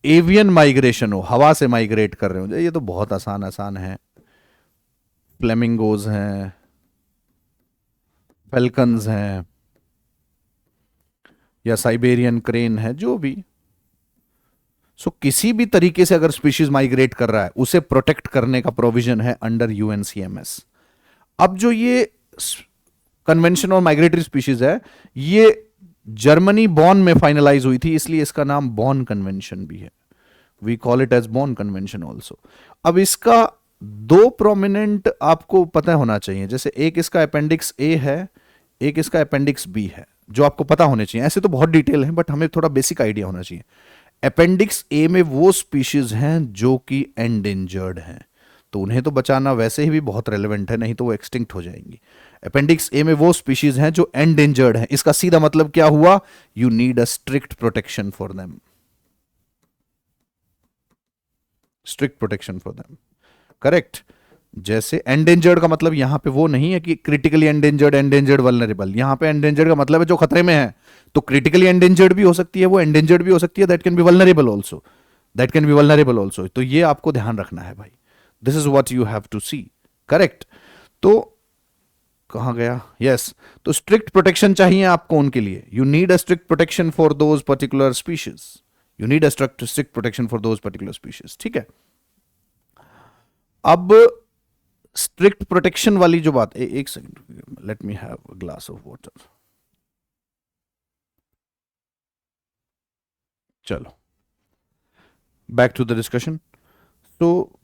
एवियन माइग्रेशन हो, हवा से माइग्रेट कर रहे हो, ये तो बहुत आसान आसान है। फ्लेमिंगोज हैं, फेल्कन्स हैं, या साइबेरियन क्रेन है, जो भी। सो किसी भी तरीके से अगर स्पीशीज माइग्रेट कर रहा है उसे प्रोटेक्ट करने का प्रोविजन है अंडर यूएनसीएमएस। अब जो ये कन्वेंशन और माइग्रेटरी स्पीशीज है, ये जर्मनी बॉन में फाइनलाइज हुई थी, इसलिए इसका नाम बॉन कन्वेंशन भी है। We call it as Bonn convention also. अब इसका दो प्रोमिनेंट आपको पता होना चाहिए, जैसे एक इसका अपेंडिक्स ए है, एक इसका अपेंडिक्स बी है, जो आपको पता होने चाहिए। ऐसे तो बहुत डिटेल है बट हमें थोड़ा बेसिक आइडिया होना चाहिए। अपेंडिक्स ए में वो स्पीशीज हैं जो कि एंडेंजर्ड हैं, तो उन्हें तो बचाना वैसे ही भी बहुत रेलेवेंट है, नहीं तो वो एक्सटिंक्ट हो जाएंगी। अपेंडिक्स ए में वो स्पीशीज हैं जो एंडेंजर्ड हैं, इसका सीधा मतलब क्या हुआ, you need a strict protection for them, strict protection for them, correct. जैसे एंडेंजर्ड का मतलब यहां पे वो नहीं है कि क्रिटिकली एंडेंजर्ड, एंडेंजर्ड वल्नरेबल, यहां पे एंडेंजर्ड का मतलब है जो खतरे में है। तो क्रिटिकली एंडेंजर्ड भी हो सकती है, वो एंडेंजर्ड भी हो सकती है, that can be vulnerable also, that can be vulnerable also. तो ये आपको ध्यान रखना है भाई, this is what you have to see, correct. तो कहां गया, यस तो स्ट्रिक्ट प्रोटेक्शन चाहिए आपको उनके लिए, you need a strict protection for those particular species, you need a strict protection for those particular species, ठीक है। अब स्ट्रिक्ट प्रोटेक्शन वाली जो बात, एक second, let me have a glass of water. चलो बैक टू द डिस्कशन। तो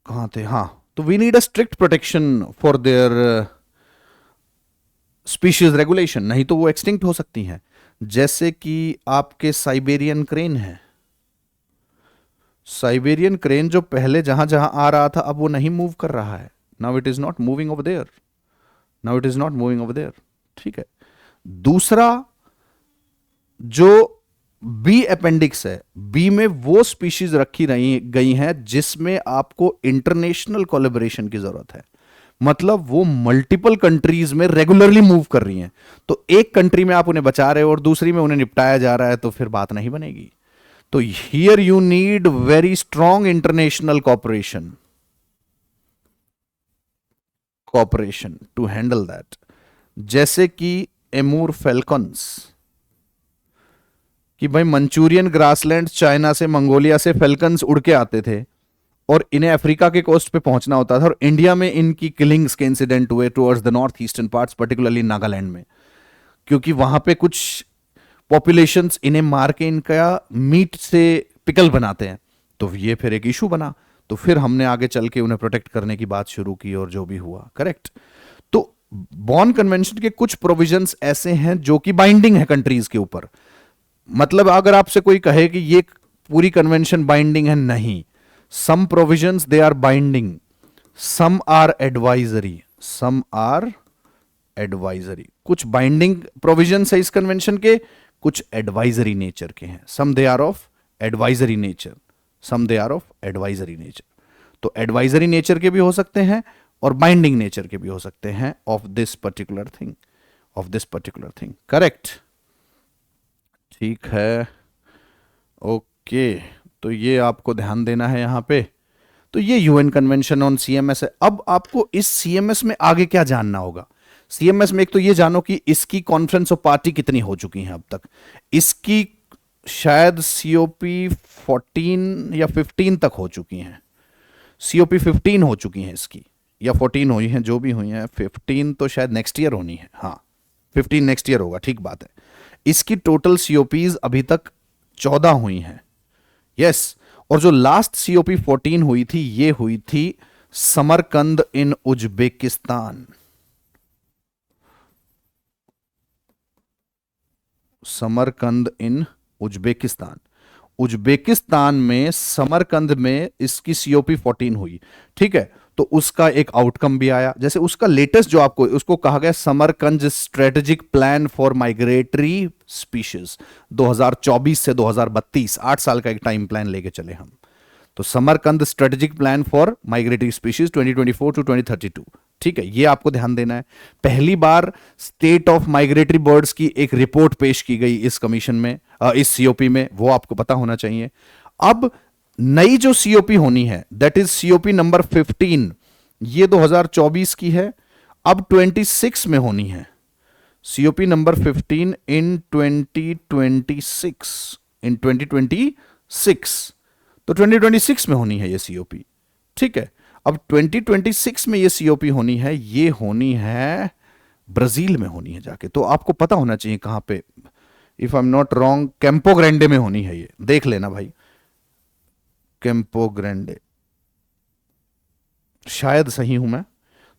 कहां थे, हाँ, तो we need a strict protection for their species regulation, नहीं तो वो एक्सटिंक्ट हो सकती हैं। जैसे कि आपके साइबेरियन क्रेन है, साइबेरियन क्रेन जो पहले जहां जहां आ रहा था अब वो नहीं मूव कर रहा है, now it is not moving over there, now it is not moving over there, ठीक है। दूसरा जो बी अपेंडिक्स है, बी में वो स्पीशीज रखी रही गई हैं जिसमें आपको इंटरनेशनल कोलैबोरेशन की जरूरत है, मतलब वो मल्टीपल कंट्रीज में रेगुलरली मूव कर रही हैं। तो एक कंट्री में आप उन्हें बचा रहे हो और दूसरी में उन्हें निपटाया जा रहा है, तो फिर बात नहीं बनेगी। तो here you need very strong international cooperation, cooperation to handle that. जैसे कि एमूर फेल्कन्स, कि भाई मंचूरियन ग्रासलैंड, चाइना से, मंगोलिया से फेल्कन्स उड़ के आते थे और इन्हें अफ्रीका के कोस्ट पे पहुंचना होता था, और इंडिया में इनकी किलिंग्स के इंसिडेंट हुए towards the north eastern parts, particularly Nagaland में, क्योंकि वहां पे कुछ पॉपुलेशंस इन्हें मार के इनका मीट से पिकल बनाते हैं। तो ये फिर एक इशू बना, तो फिर हमने आगे चल के उन्हें प्रोटेक्ट करने की बात शुरू की और जो भी हुआ, करेक्ट। तो बॉन कन्वेंशन के कुछ प्रोविजंस ऐसे हैं जो कि बाइंडिंग है कंट्रीज के ऊपर, मतलब अगर आपसे कोई कहे कि ये पूरी कन्वेंशन बाइंडिंग है, नहीं, some provisions they are binding, some are advisory, some are advisory. कुछ बाइंडिंग प्रोविजंस है इस कन्वेंशन के, कुछ एडवाइजरी नेचर के हैं, some they are of advisory nature, some they are of advisory nature. तो एडवाइजरी नेचर के भी हो सकते हैं और बाइंडिंग नेचर के भी हो सकते हैं of this particular thing, of this particular thing, correct, ठीक है, ओके। तो ये आपको ध्यान देना है यहां पे। तो ये यूएन कन्वेंशन ऑन सीएमएस है। अब आपको इस सीएमएस में आगे क्या जानना होगा। सीएमएस में एक तो ये जानो कि इसकी कॉन्फ्रेंस ऑफ पार्टी कितनी हो चुकी हैं अब तक। इसकी शायद सीओपी 14 या 15 तक हो चुकी हैं, सीओपी 15 हो चुकी हैं इसकी, या 14 हुई हैं, जो भी हुई हैं। 15 तो शायद नेक्स्ट ईयर होनी है, हाँ 15 नेक्स्ट ईयर होगा, ठीक बात है। इसकी टोटल सीओपीज अभी तक 14 हुई हैं, यस। और जो लास्ट सीओपी 14 हुई थी, ये हुई थी समरकंद इन उज्बेकिस्तान, समरकंद इन उज्बेकिस्तान। उज्बेकिस्तान में समरकंद में इसकी सीओपी 14 हुई। ठीक है, तो उसका एक आउटकम भी आया। जैसे उसका लेटेस्ट जो आपको उसको कहा गया Samarkand strategic plan for migratory species 2024 से 2032, 8 साल का एक टाइम प्लान लेके चले हम। तो Samarkand strategic plan for migratory species 2024 to 2032। ठीक है, ये आपको ध्यान देना है। पहली बार स्टेट ऑफ माइग्रेटरी बर्ड्स की एक रिपोर्ट पेश की गई इस कमीशन में, इस सीओपी में, वो आपको पता होना चाहिए। अब नई जो सीओपी होनी है दैट इज सीओपी नंबर 15, ये 2024 की है, अब 26 में होनी है। सीओपी नंबर 15 इन 2026 तो 2026 में होनी है ये सीओपी। ठीक है, अब 2026 में ये सीओपी होनी है, ये होनी है ब्राजील में होनी है जाके। तो आपको पता होना चाहिए कहां पे, if I am not wrong Campo Grande में होनी है, ये देख लेना भाई, कैंपो ग्रैंडे, शायद सही हूं मैं।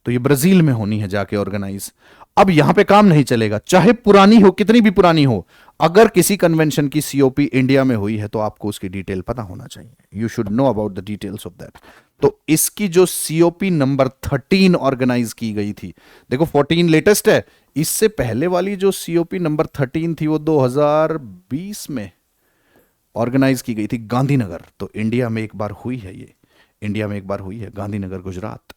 तो ये ब्राजील में होनी है जाके ऑर्गेनाइज। अब यहां पे काम नहीं चलेगा, चाहे पुरानी हो, कितनी भी पुरानी हो, अगर किसी कन्वेंशन की सीओपी इंडिया में हुई है तो आपको उसकी डिटेल पता होना चाहिए। You should know about the details of that. तो इसकी जो सीओपी नंबर 13 ऑर्गेनाइज की गई थी, देखो 14 लेटेस्ट है, इससे पहले वाली जो सीओपी नंबर 13 थी वो 2020 में ऑर्गेनाइज की गई थी गांधीनगर। तो इंडिया में एक बार हुई है ये, इंडिया में एक बार हुई है, गांधीनगर गुजरात।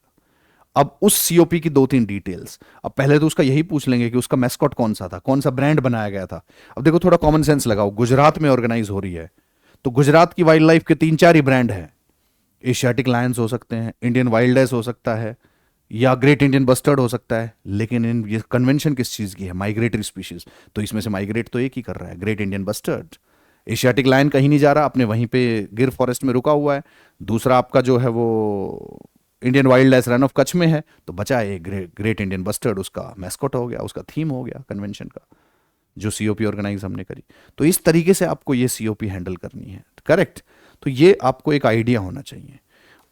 अब उस सीओपी की 2-3 डिटेल्स, अब पहले तो उसका यही पूछ लेंगे कि उसका मैस्कॉट कौन सा था, कौन सा ब्रांड बनाया गया था। अब देखो थोड़ा कॉमन सेंस लगाओ, गुजरात में ऑर्गेनाइज हो रही है तो गुजरात की वाइल्ड लाइफ के 3-4 ही ब्रांड हैं। एशियाटिक लायंस हो सकते हैं, इंडियन वाइल्ड एस हो सकता है, या ग्रेट इंडियन बस्टर्ड हो सकता है। लेकिन इन ये कन्वेंशन किस चीज की है, माइग्रेटरी स्पीशीज, तो इसमें से माइग्रेट तो एक ही कर रहा है, great Indian bustard. Asiatic lion कहीं नहीं जा रहा, अपने वहीं पे गिर फॉरेस्ट में रुका हुआ है। दूसरा आपका जो है वो Indian wild life run of Kutch में है, तो बचा है ग्रेट इंडियन बस्टर्ड, उसका मैस्कॉट हो गया, उसका थीम हो गया कन्वेंशन का, जो सीओपी ऑर्गेनाइज हमने करी। तो इस तरीके से आपको ये सीओपी हैंडल करनी है, करेक्ट। तो ये आपको एक आइडिया होना चाहिए।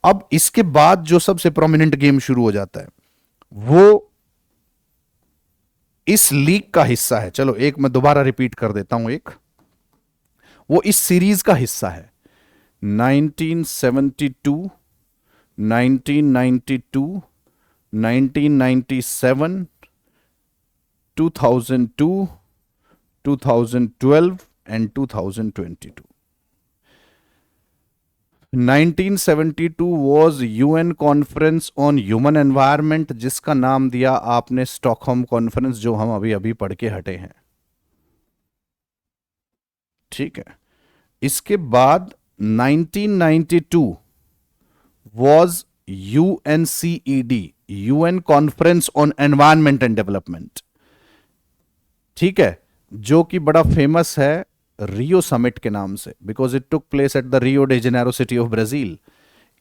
अब इसके बाद जो सबसे प्रोमिनेंट गेम शुरू हो जाता है वो इस लीग का हिस्सा है। चलो एक मैं दोबारा रिपीट कर देता हूं, एक वो इस सीरीज का हिस्सा है। 1972, 1992, 1997, 2002, 2012 and 2022। 1972 was UN conference on human environment, जिसका नाम दिया आपने स्टॉकहोम कॉन्फ्रेंस, जो हम अभी अभी पढ़ के हटे हैं। ठीक है, इसके बाद 1992 was UNCED, UN conference on environment and development. ठीक है, जो कि बड़ा फेमस है रियो समिट के नाम से, because it took place at the Rio de Janeiro city of Brazil.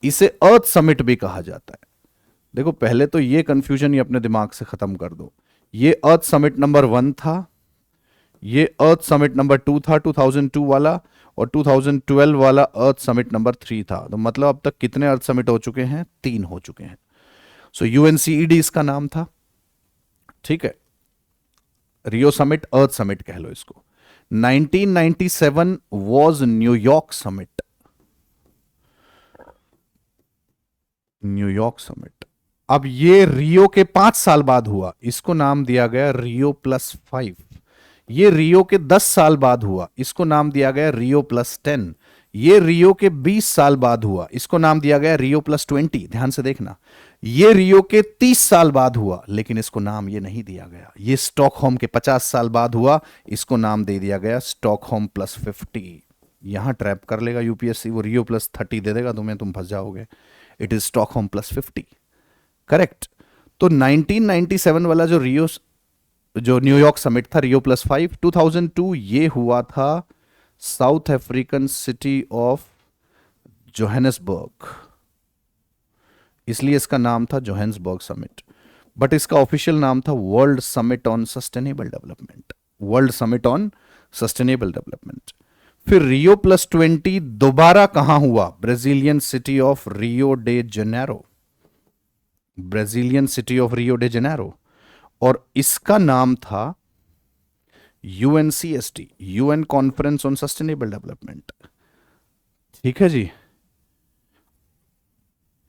इसे अर्थ समिट भी कहा जाता है। देखो पहले तो ये कंफ्यूजन ही अपने दिमाग से खत्म कर दो। ये अर्थ समिट नंबर 1 था, ये अर्थ समिट नंबर 2 था 2002 वाला, और 2012 वाला अर्थ समिट नंबर 3 था। तो मतलब अब तक कितने अर्थ समिट हो चुके हैं, 3 हो चुके हैं। सो यूएनसीईडी इसका नाम था। ठीक है, रियो समिट, अर्थ समिट कह लो इसको। 1997 was New York summit, New York summit. अब ये रियो के 5 साल बाद हुआ, इसको नाम दिया गया रियो +5। ये रियो के 10 साल बाद हुआ, इसको नाम दिया गया रियो +10। ये रियो के 20 साल बाद हुआ, इसको नाम दिया गया रियो +20। ध्यान से देखना, ये रियो के 30 साल बाद हुआ, लेकिन इसको नाम ये नहीं दिया गया। ये स्टॉकहोम के 50 साल बाद हुआ, इसको नाम दे दिया गया स्टॉकहोम +50। यहां ट्रैप कर लेगा यूपीएससी, वो रियो +30 दे देगा तुम्हें, तुम फंस जाओगे। It is Stockholm +50, correct. तो 1997 वाला जो न्यूयॉर्क समिट था, रियो +5। 2002 ये हुआ था South African city of Johannesburg, इसलिए इसका नाम था जोहान्सबर्ग समिट। बट इसका ऑफिशियल नाम था world summit on sustainable development, world summit on sustainable development. फिर रियो +20 दोबारा कहां हुआ, Brazilian city of Rio de Janeiro, Brazilian city of Rio de Janeiro, और इसका नाम था UNCSD, UN conference on sustainable development. ठीक है जी।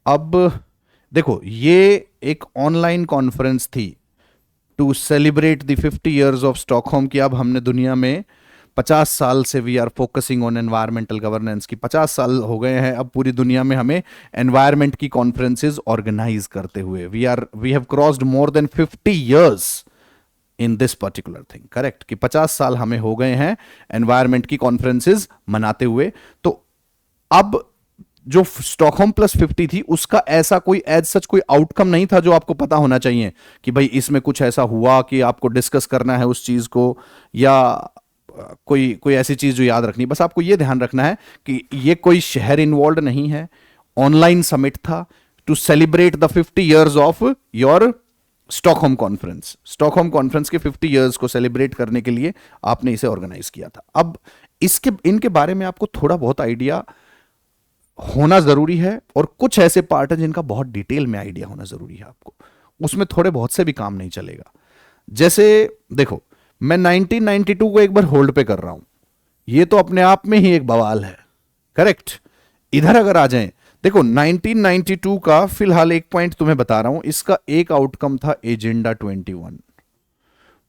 अब देखो, ये एक ऑनलाइन कॉन्फ्रेंस थी to celebrate the 50 years of Stockholm की। अब हमने दुनिया में 50 साल से we are focusing on environmental governance की, 50 साल हो गए हैं अब पूरी दुनिया में हमें एनवायरमेंट की कॉन्फ्रेंसेज ऑर्गेनाइज करते हुए। We have crossed more than 50 years in this particular thing, correct, कि 50 साल हमें हो गए हैं एनवायरमेंट की कॉन्फ्रेंसेज मनाते हुए। तो अब जो स्टॉकहोम प्लस 50 थी, उसका ऐसा कोई एज सच कोई आउटकम नहीं था जो आपको पता होना चाहिए कि भाई इसमें कुछ ऐसा हुआ कि आपको डिस्कस करना है उस चीज को, या कोई कोई ऐसी चीज जो याद रखनी। बस आपको यह ध्यान रखना है कि ये कोई शहर इन्वॉल्व नहीं है, ऑनलाइन समिट था to celebrate the 50 years of your Stockholm conference. Stockholm conference के 50 years को सेलिब्रेट करने के लिए आपने इसे ऑर्गेनाइज किया था। अब इसके इनके बारे में आपको थोड़ा बहुत आइडिया होना जरूरी है, और कुछ ऐसे पार्ट हैं जिनका बहुत डिटेल में आइडिया होना जरूरी है आपको, उसमें थोड़े बहुत से भी काम नहीं चलेगा। जैसे देखो, मैं 1992 को एक बार होल्ड पे कर रहा हूं, ये तो अपने आप में ही एक बवाल है, करेक्ट। इधर अगर आ जाएं, देखो 1992 का फिलहाल एक पॉइंट तुम्हें बता रहा हूं, इसका एक आउटकम था agenda 21।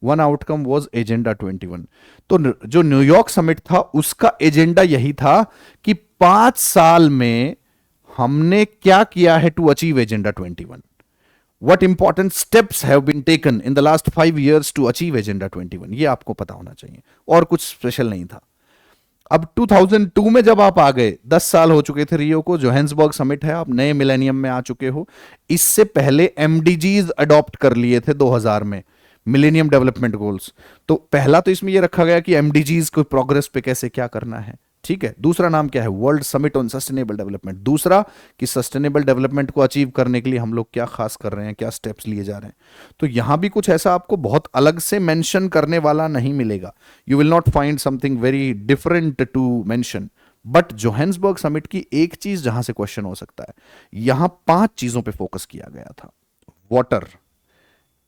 One outcome was agenda 21। तो जो न्यूयॉर्क समिट था उसका एजेंडा यही था कि 5 साल में हमने क्या किया है to achieve agenda 21। What important steps have been taken in the last 5 years to achieve Agenda 21? ये आपको पता होना चाहिए, और कुछ स्पेशल नहीं था। अब 2002 में जब आप आ गए, 10 साल हो चुके थे रियो को, जोहान्सबर्ग समिट है, आप नए मिलेनियम में आ चुके हो। इससे पहले एमडीजीज अडॉप्ट कर लिए थे 2000 में, मिलेनियम डेवलपमेंट गोल्स। तो पहला तो इसमें यह रखा गया कि एमडीजीज को प्रोग्रेस पे कैसे क्या करना है, ठीक है। दूसरा नाम क्या है, world summit on sustainable development. दूसरा कि सस्टेनेबल डेवलपमेंट को अचीव करने के लिए हम लोग क्या खास कर रहे हैं, क्या स्टेप्स लिए जा रहे हैं। तो यहां भी कुछ ऐसा आपको बहुत अलग से मेंशन करने वाला नहीं मिलेगा। You will not find something very different to mention. But Johannesburg summit की एक चीज जहां से क्वेश्चन हो सकता है, यहां 5 चीजों पे फोकस किया गया था: वाटर,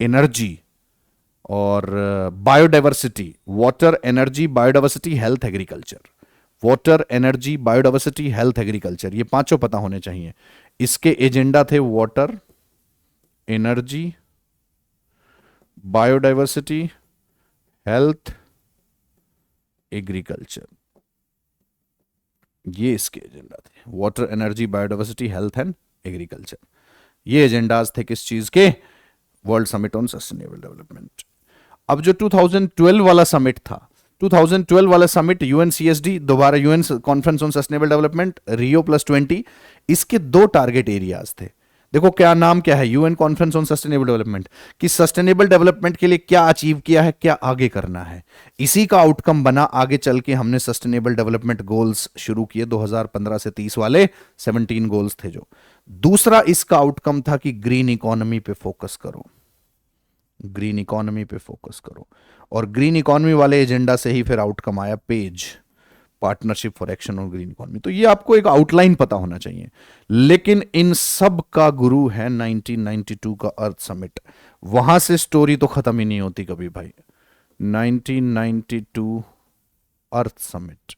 एनर्जी और biodiversity. Water, energy, biodiversity, health, agriculture. Water, energy, biodiversity, health, agriculture, ये पांचों पता होने चाहिए। इसके एजेंडा थे water, energy, biodiversity, health, agriculture. ये इसके एजेंडा थे, water, energy, biodiversity, health and agriculture. ये एजेंडाज थे किस चीज के, world summit on sustainable development. अब जो 2012 वाला समिट था, 2012 वाला समिट यूएनसीएसडी, दोबारा UN conference on sustainable development, Rio plus 20, इसके 2 टारगेट एरियाज थे। देखो क्या नाम क्या है, UN conference on sustainable development, कि सस्टेनेबल डेवलपमेंट के लिए क्या अचीव किया है, क्या आगे करना है। इसी का आउटकम बना आगे चल के हमने सस्टेनेबल डेवलपमेंट गोल्स शुरू किए 2015 से 30 वाले, 17 गोल्स थे जो। दूसरा इसका आउटकम था कि ग्रीन इकोनॉमी पे फोकस करो, ग्रीन इकोनॉमी पे फोकस करो। और ग्रीन इकोनॉमी वाले एजेंडा से ही फिर आउटकम आया page, partnership for action on green economy. तो ये आपको एक आउटलाइन पता होना चाहिए। लेकिन इन सब का गुरु है 1992 का अर्थ समिट। वहां से स्टोरी तो खत्म ही नहीं होती कभी भाई। 1992 अर्थ समिट,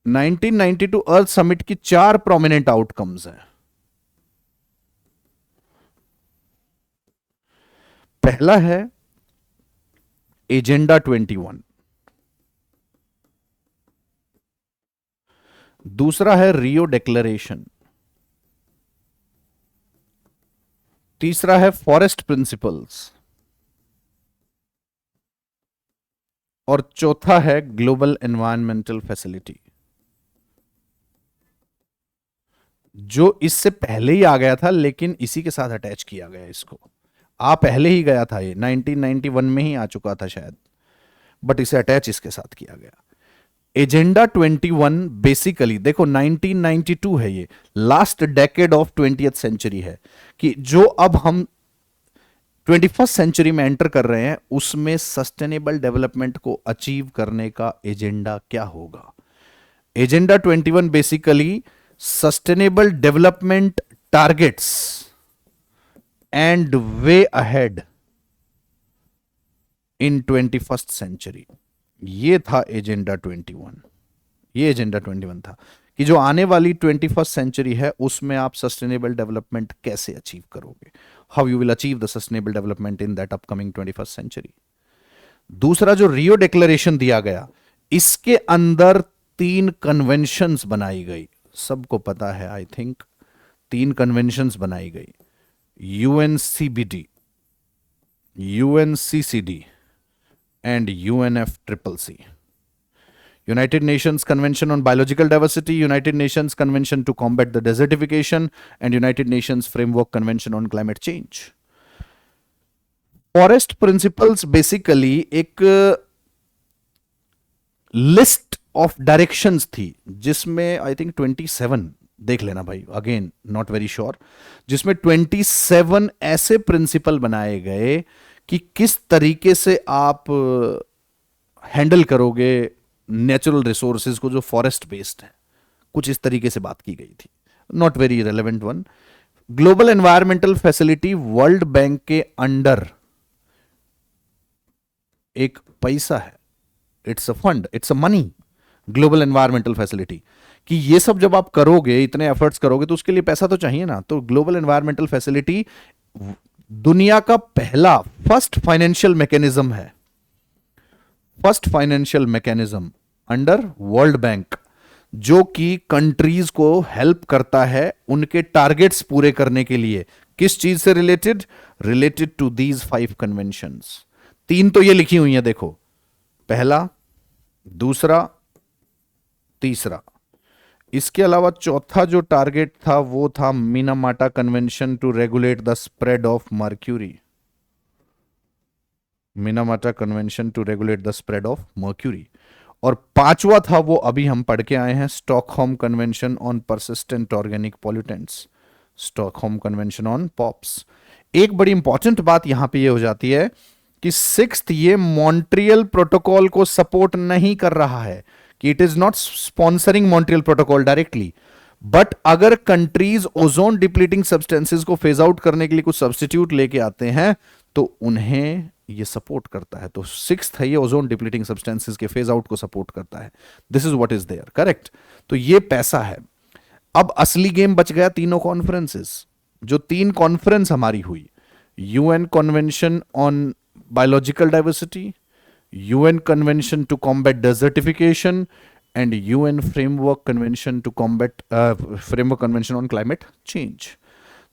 1992 अर्थ समिट की 4 प्रोमिनेंट आउटकम्स हैं। पहला है एजेंडा 21, दूसरा है रियो डिक्लेरेशन, तीसरा है फॉरेस्ट प्रिंसिपल्स, और चौथा है ग्लोबल एनवायरमेंटल फैसिलिटी, जो इससे पहले ही आ गया था लेकिन इसी के साथ अटैच किया गया इसको। आ पहले ही गया था, ये 1991 में ही आ चुका था शायद, बट इसे अटैच इसके साथ किया गया। एजेंडा 21 बेसिकली देखो 1992 है, ये last decade of 20th century है, कि जो अब हम 21st सेंचुरी में एंटर कर रहे हैं उसमें सस्टेनेबल डेवलपमेंट को अचीव करने का एजेंडा क्या होगा। Agenda 21 basically sustainable development targets and way ahead in 21st century, ये था एजेंडा 21। ये एजेंडा 21 था कि जो आने वाली 21st सेंचुरी है उसमें आप सस्टेनेबल डेवलपमेंट कैसे अचीव करोगे, how you will achieve the sustainable development in that upcoming 21st century. दूसरा जो रियो डिक्लेरेशन दिया गया, इसके अंदर 3 कन्वेंशंस बनाई गई, सबको पता है आई थिंक, 3 कन्वेंशंस बनाई गई, UNCBD, UNCCD and UNF triple C. United Nations Convention on Biological Diversity, United Nations Convention to Combat the Desertification, and United Nations Framework Convention on Climate Change. Forest principles basically एक list of directions थी, जिसमें I think 27, देख लेना भाई, again not very sure, जिसमें 27 ऐसे principal बनाए गए कि किस तरीके से आप हैंडल करोगे नेचुरल रिसोर्सेज को जो फॉरेस्ट बेस्ड है। कुछ इस तरीके से बात की गई थी, not very relevant one. Global environmental facility world bank के अंडर एक पैसा है, it's a fund, it's a money, global environmental facility, कि ये सब जब आप करोगे, इतने एफर्ट्स करोगे, तो उसके लिए पैसा तो चाहिए ना। तो ग्लोबल एनवायरमेंटल फैसिलिटी दुनिया का पहला फर्स्ट फाइनेंशियल मैकेनिज्म है, first financial mechanism under world bank, जो कि कंट्रीज को हेल्प करता है उनके टारगेट्स पूरे करने के लिए। किस चीज से related? Related to these 5 conventions. 3 तो ये लिखी हुई है, देखो, पहला, दूसरा, तीसरा। इसके अलावा चौथा जो टारगेट था वो था Minamata convention to regulate the spread of mercury, Minamata convention to regulate the spread of mercury. और 5वां था वो अभी हम पढ़ के आए हैं, Stockholm convention on persistent organic pollutants, Stockholm convention on pops. एक बड़ी इंपॉर्टेंट बात यहां पे ये हो जाती है कि 6th ये मॉन्ट्रियल प्रोटोकॉल को सपोर्ट नहीं कर रहा है, कि it is not sponsoring Montreal protocol directly, but अगर कंट्रीज ओजोन डिप्लीटिंग सब्सटेंसेस को फेज आउट करने के लिए कुछ सब्सटीट्यूट लेके आते हैं तो उन्हें ये सपोर्ट करता है। तो 6th है ये, ओजोन डिप्लीटिंग सब्सटेंसेस के फेज आउट को सपोर्ट करता है। This is what is there, correct. तो ये पैसा है। अब असली गेम बच गया तीनों कॉन्फ्रेंसेस, जो 3 कॉन्फ्रेंस हमारी हुई, UN convention on biological diversity, UN convention to combat desertification and UN framework convention to combat framework convention on climate change.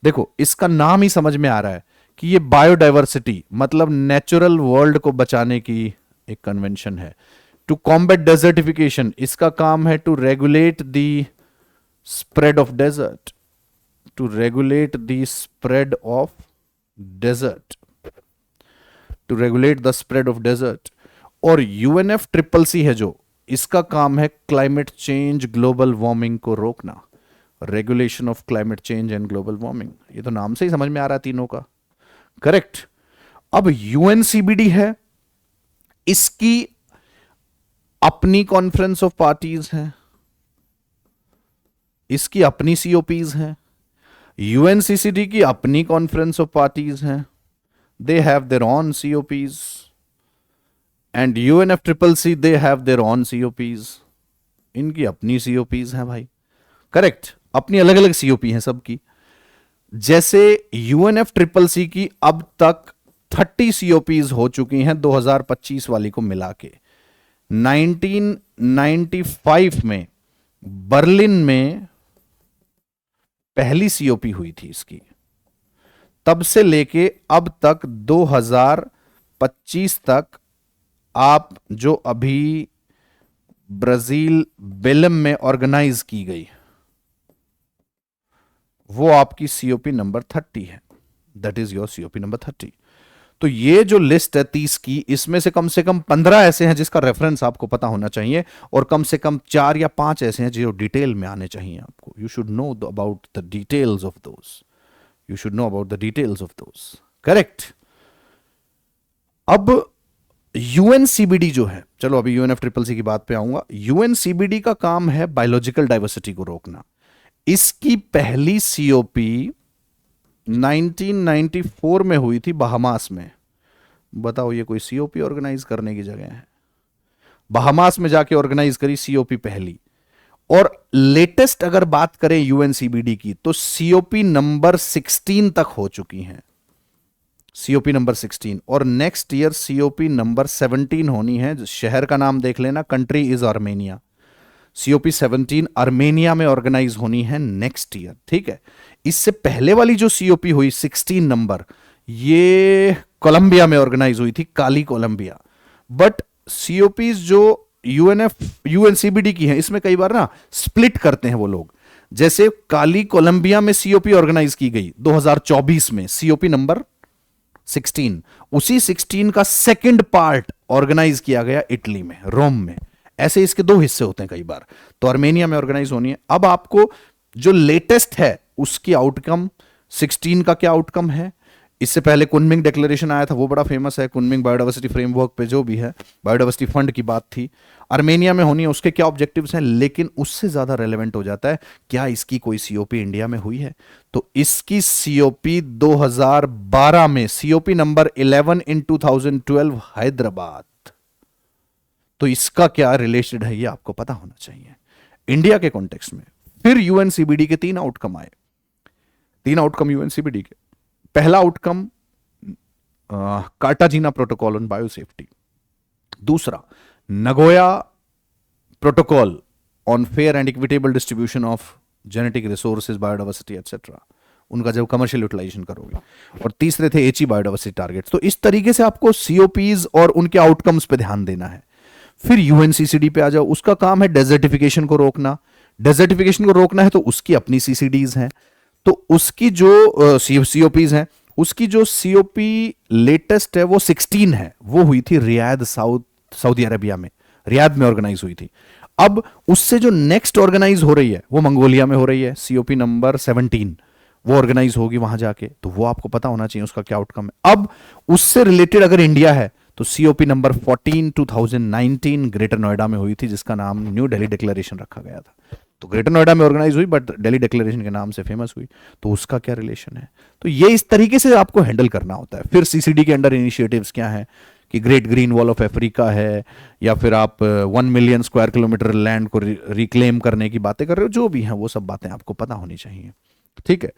देखो, इसका नाम ही समझ में आ रहा है कि ये बायोडाइवर्सिटी मतलब नेचुरल वर्ल्ड को बचाने की एक कन्वेंशन है। टू कॉम्बैट डेजर्टिफिकेशन, इसका काम है to regulate the spread of desert, to regulate the spread of desert, to regulate the spread of desert. और यूएनएफ ट्रिपल सी है जो, इसका काम है क्लाइमेट चेंज, ग्लोबल वार्मिंग को रोकना, regulation of climate change and global warming. ये तो नाम से ही समझ में आ रहा है तीनों का, करेक्ट। अब यूएनसीबीडी है, इसकी अपनी कॉन्फ्रेंस ऑफ पार्टीज है, इसकी अपनी सीओपीज हैं। यूएनसीसीडी की अपनी कॉन्फ्रेंस ऑफ पार्टीज हैं, they have their own COPs, and UNF triple C they have their own COPs, इनकी अपनी सीओपीज हैं भाई, करेक्ट। अपनी अलग अलग सीओपी हैं सबकी। जैसे यूएनएफ ट्रिपल सी की अब तक 30 सीओपीज हो चुकी हैं 2025 वाली को मिला के। 1995 में बर्लिन में पहली सीओपी हुई थी इसकी, तब से लेके अब तक 2025 तक आप जो अभी ब्राजील बेलम में ऑर्गेनाइज की गई वो आपकी सीओपी नंबर 30 है, that is your COP number 30। तो ये जो लिस्ट है 30 की, इसमें से कम 15 ऐसे हैं जिसका रेफरेंस आपको पता होना चाहिए, और कम से कम 4 या 5 ऐसे हैं जो डिटेल में आने चाहिए आपको। You should know about the details of those, you should know about the details of those, correct. अब यूएनसीबीडी जो है, चलो अभी यूएनएफ ट्रिपल सी की बात पे आऊंगा। यूएनसीबीडी का काम है बायोलॉजिकल डाइवर्सिटी को रोकना। इसकी पहली सीओपी 1994 में हुई थी बहामास में। बताओ, ये कोई सीओपी ऑर्गेनाइज करने की जगह है? बहामास में जाके ऑर्गेनाइज करी सीओपी पहली। और लेटेस्ट अगर बात करें यूएनसीबीडी की, तो सीओपी नंबर 16 तक हो चुकी हैं, सीओपी नंबर 16, और नेक्स्ट ईयर सीओपी नंबर 17 होनी है। शहर का नाम देख लेना, country is Armenia. COP 17 Armenia में ऑर्गेनाइज होनी है नेक्स्ट ईयर, ठीक है। इससे पहले वाली जो सीओपी हुई 16 नंबर, ये कोलंबिया में ऑर्गेनाइज हुई थी, काली कोलंबिया। बट सीओपीज जो यूएनसीबीडी की हैं, इसमें कई बार ना स्प्लिट करते हैं वो लोग। जैसे काली कोलंबिया में सीओपी ऑर्गेनाइज की गई 2024 में, सीओपी नंबर 16, उसी 16 का सेकंड पार्ट ऑर्गेनाइज किया गया इटली में, रोम में। ऐसे इसके दो हिस्से होते हैं कई बार, तो आर्मेनिया में ऑर्गेनाइज होनी है। अब आपको जो लेटेस्ट है उसकी आउटकम 16 का क्या आउटकम है। इससे पहले कुनमिंग डिक्लेरेशन आया था, वो बड़ा फेमस है, कुनमिंग बायोडाइवर्सिटी फ्रेमवर्क पे जो भी है, बायोडाइवर्सिटी फंड की बात थी, आर्मेनिया में होनी है, उसके क्या ऑब्जेक्टिव्स हैं। लेकिन उससे ज्यादा रेलेवेंट हो जाता है, क्या इसकी कोई सीओपी इंडिया में हुई है। तो इसकी सीओपी 2012 में, सीओपी नंबर 11 इन 2012 हैदराबाद। तो इसका क्या रिलेटेड है, ये आपको पता होना चाहिए इंडिया के कॉन्टेक्स्ट में। फिर यूएनसीबीडी के 3 आउटकम आए, 3 आउटकम यूएनसीबीडी के। पहला आउटकम कार्टाजीना प्रोटोकॉल ऑन बायोसेफ्टी, दूसरा Nagoya protocol on fair and equitable distribution of genetic resources, biodiversity etcetera, उनका जब कमर्शियल यूटिलाइजेशन करोगे, और तीसरे थे एचई बायोडाइवर्सिटी टारगेट्स। तो इस तरीके से आपको सीओपीज और उनके आउटकम्स पे ध्यान देना है। फिर यूएनसीसीडी पे आ जाओ, उसका काम है डेजर्टिफिकेशन को रोकना। डेजर्टिफिकेशन को रोकना है तो उसकी अपनी सीसीडीज हैं, तो उसकी जो सीओपीज हैं, उसकी जो सीओपी लेटेस्ट है वो 16 है, वो हुई थी रियाद, सऊदी अरेबिया में, रियाद में ऑर्गेनाइज हुई थी। अब उससे जो नेक्स्ट ऑर्गेनाइज हो रही है वो मंगोलिया में हो रही है, सीओपी नंबर 17, वो ऑर्गेनाइज होगी वहां जाके, तो वो आपको पता होना चाहिए उसका क्या आउटकम है। अब उससे रिलेटेड अगर इंडिया है तो सीओपी नंबर 14 2019 ग्रेटर नोएडा में हुई थी, जिसका नाम न्यू दिल्ली डिक्लेरेशन रखा गया था। तो ग्रेटर नोएडा में ऑर्गेनाइज हुई बट दिल्ली डिक्लेरेशन के नाम से फेमस हुई, तो उसका क्या रिलेशन है। तो ये इस तरीके से आपको हैंडल करना होता है। फिर सीसीडी के अंडर इनिशिएटिव्स क्या है, कि great green wall of Africa है, या फिर आप 1 मिलियन स्क्वायर किलोमीटर लैंड को रिक्लेम करने की बातें कर रहे हो, जो भी है वो सब बातें आपको पता होनी चाहिए, ठीक है।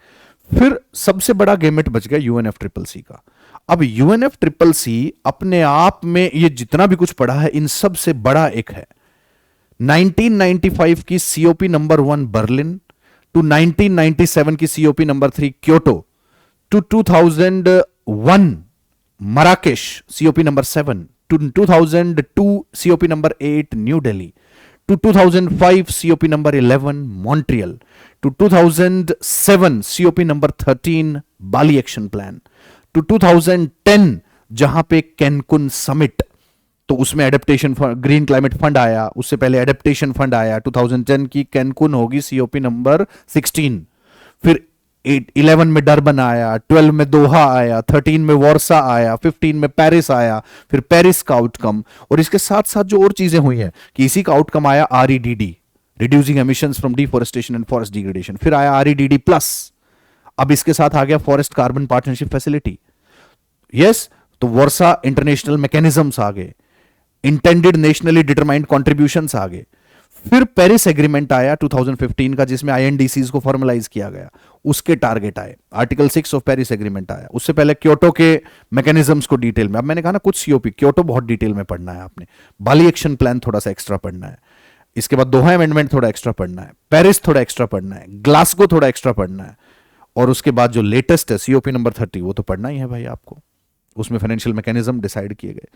फिर सबसे बड़ा गेमेट बच गया यूएनएफ ट्रिपल सी का। अब यूएनएफ ट्रिपल सी अपने आप में, ये जितना भी कुछ पढ़ा है इन सब से बड़ा एक है। 1995 की सीओपी नंबर 1 बर्लिन, टू 1997 की COP number 3 Kyoto, to 2001 Marrakesh COP number 7, to 2002 COP number 8 New Delhi, to 2005 COP number 11 Montreal, to 2007 COP number 13 Bali action plan, to 2010 जहां पे कैनकुन समिट, तो उसमें एडेप्टेशन ग्रीन क्लाइमेट फंड आया, उससे पहले adaptation fund आया। 2010 की कैनकुन होगी सीओपी नंबर 16, फिर 11 में डरबन आया, 12 में दोहा आया, 13 में वार्सा आया, 15 में पेरिस आया, फिर पेरिस का आउटकम। और इसके साथ साथ जो और चीजें हुई हैं कि इसी का आउटकम आया REDD, reducing emissions from deforestation and forest degradation, फिर आया आरईडीडी प्लस, अब इसके साथ आ गया forest carbon partnership facility, yes. तो वर्सा इंटरनेशनल मैकेनिज्म्स आ गए, इंटेंडेड नेशनली डिटरमाइंड कॉन्ट्रीब्यूशंस आ गए। फिर पेरिस एग्रीमेंट आया 2015 का, जिसमें आईएनडीसीज को फॉर्मलाइज किया गया, उसके टारगेट आए। आर्टिकल 6 ऑफ पेरिस एग्रीमेंट आया। उससे पहले क्योटो के मैकेनिज्म्स को डिटेल में, अब मैंने कहा ना कुछ सीओपी, क्योटो बहुत डिटेल में पढ़ना है आपने, बाली एक्शन प्लान थोड़ा सा एक्स्ट्रा पढ़ना है, इसके बाद दोहा अमेंडमेंट थोड़ा एक्स्ट्रा पढ़ना है, पेरिस थोड़ा एक्स्ट्रा पढ़ना है, ग्लासगो थोड़ा एक्स्ट्रा पढ़ना है, और उसके बाद जो लेटेस्ट है सीओपी नंबर 30 वो तो पढ़ना ही है भाई आपको, उसमें फाइनेंशियल मैकेनिज्म डिसाइड किए गए।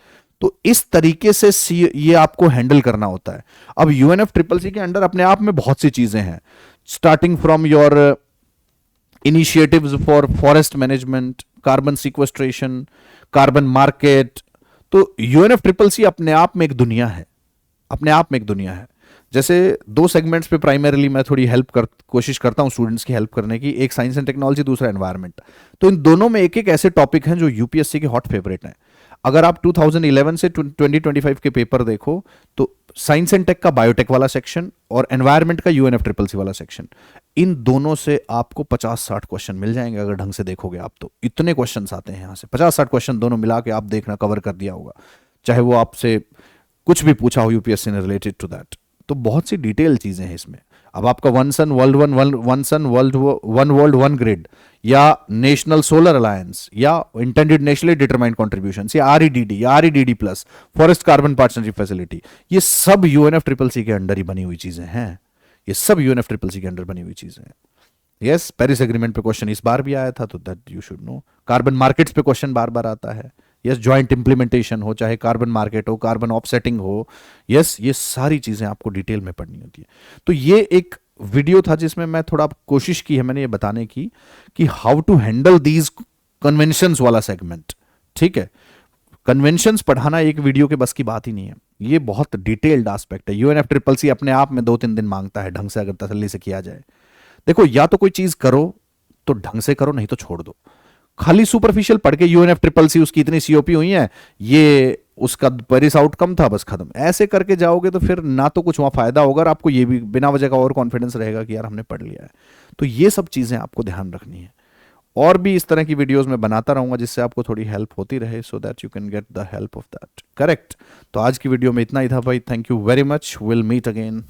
तो इस तरीके से ये आपको हैंडल करना होता है। अब यूएनएफ ट्रिपल सी के अंडर अपने आप में बहुत सी चीजें हैं, starting from your initiatives for forest management, carbon sequestration, carbon market. तो यूएनएफ ट्रिपल सी अपने आप में एक दुनिया है, अपने आप में एक दुनिया है। जैसे 2 सेगमेंट्स पे प्राइमरीली मैं थोड़ी कोशिश करता हूं स्टूडेंट्स की हेल्प करने की, एक साइंस एंड टेक्नोलॉजी, दूसरा एनवायरनमेंट। तो इन दोनों में एक एक ऐसे टॉपिक हैं जो यूपीएससी के हॉट फेवरेट हैं। अगर आप 2011 से 2025 के पेपर देखो तो साइंस एंड टेक का बायोटेक वाला सेक्शन और एनवायरनमेंट का यूएनएफ ट्रिपल सी वाला सेक्शन, इन दोनों से आपको 50-60 क्वेश्चन मिल जाएंगे अगर ढंग से देखोगे आप। तो इतने क्वेश्चन आते हैं यहाँ से, 50-60 क्वेश्चन दोनों मिला के आप देखना कवर कर दिया होगा। चाहे वो आपसे कुछ भी पूछा हो यूपीएससी ने रिलेटेड टू दैट। तो बहुत सी डिटेल चीजें हैं इसमें। अब आपका वन सन वर्ल्ड वन सन वर्ल्ड वन ग्रिड, या नेशनल सोलर अलायंस, या इंटेंडेड नेशनली डिटरमाइंड कॉन्ट्रीब्यूशन, या आरईडीडी या REDD plus, forest carbon partnership facility, ये सब यूएनएफ ट्रिपल सी के अंडर ही बनी हुई चीजें हैं। ये सब यूएनएफ ट्रिपल सी के अंडर बनी हुई चीजें हैं। यस, पेरिस एग्रीमेंट पे क्वेश्चन इस बार भी आया था, तो that you should know. Carbon markets पे क्वेश्चन बार बार आता है। यस, ज्वाइंट इंप्लीमेंटेशन हो, चाहे कार्बन मार्केट हो, कार्बन ऑफसेटिंग हो, यस, ये सारी चीजें आपको डिटेल में पढ़नी होती है। तो ये एक वीडियो था जिसमें मैं थोड़ा कोशिश की है मैंने ये बताने की कि how to handle these conventions वाला सेगमेंट। ठीक है, कन्वेंशंस पढ़ाना एक वीडियो के बस की बात ही नहीं है, ये बहुत डिटेल्ड एस्पेक्ट है। यूएनएफ ट्रिपल सी अपने आप में 2-3 दिन मांगता है, ढंग से अगर तसल्ली से किया जाए। देखो, या तो कोई चीज करो तो ढंग से करो, नहीं तो छोड़ दो। खाली सुपरफिशियल पढ़ के यूएनएफ ट्रिपल सी उसकी इतनी सीओपी हुई है, ये उसका पेरिस आउटकम था, बस खत्म, ऐसे करके जाओगे तो फिर ना तो कुछ वहां फायदा होगा और आपको ये भी बिना वजह का और कॉन्फिडेंस रहेगा कि यार हमने पढ़ लिया है। तो ये सब चीजें आपको ध्यान रखनी है। और भी इस तरह की वीडियोस मैं बनाता रहूंगा जिससे आपको थोड़ी हेल्प होती रहे, so that you can get the help of that. Correct. तो आज की वीडियो में इतना ही था भाई। Thank you very much, will meet again.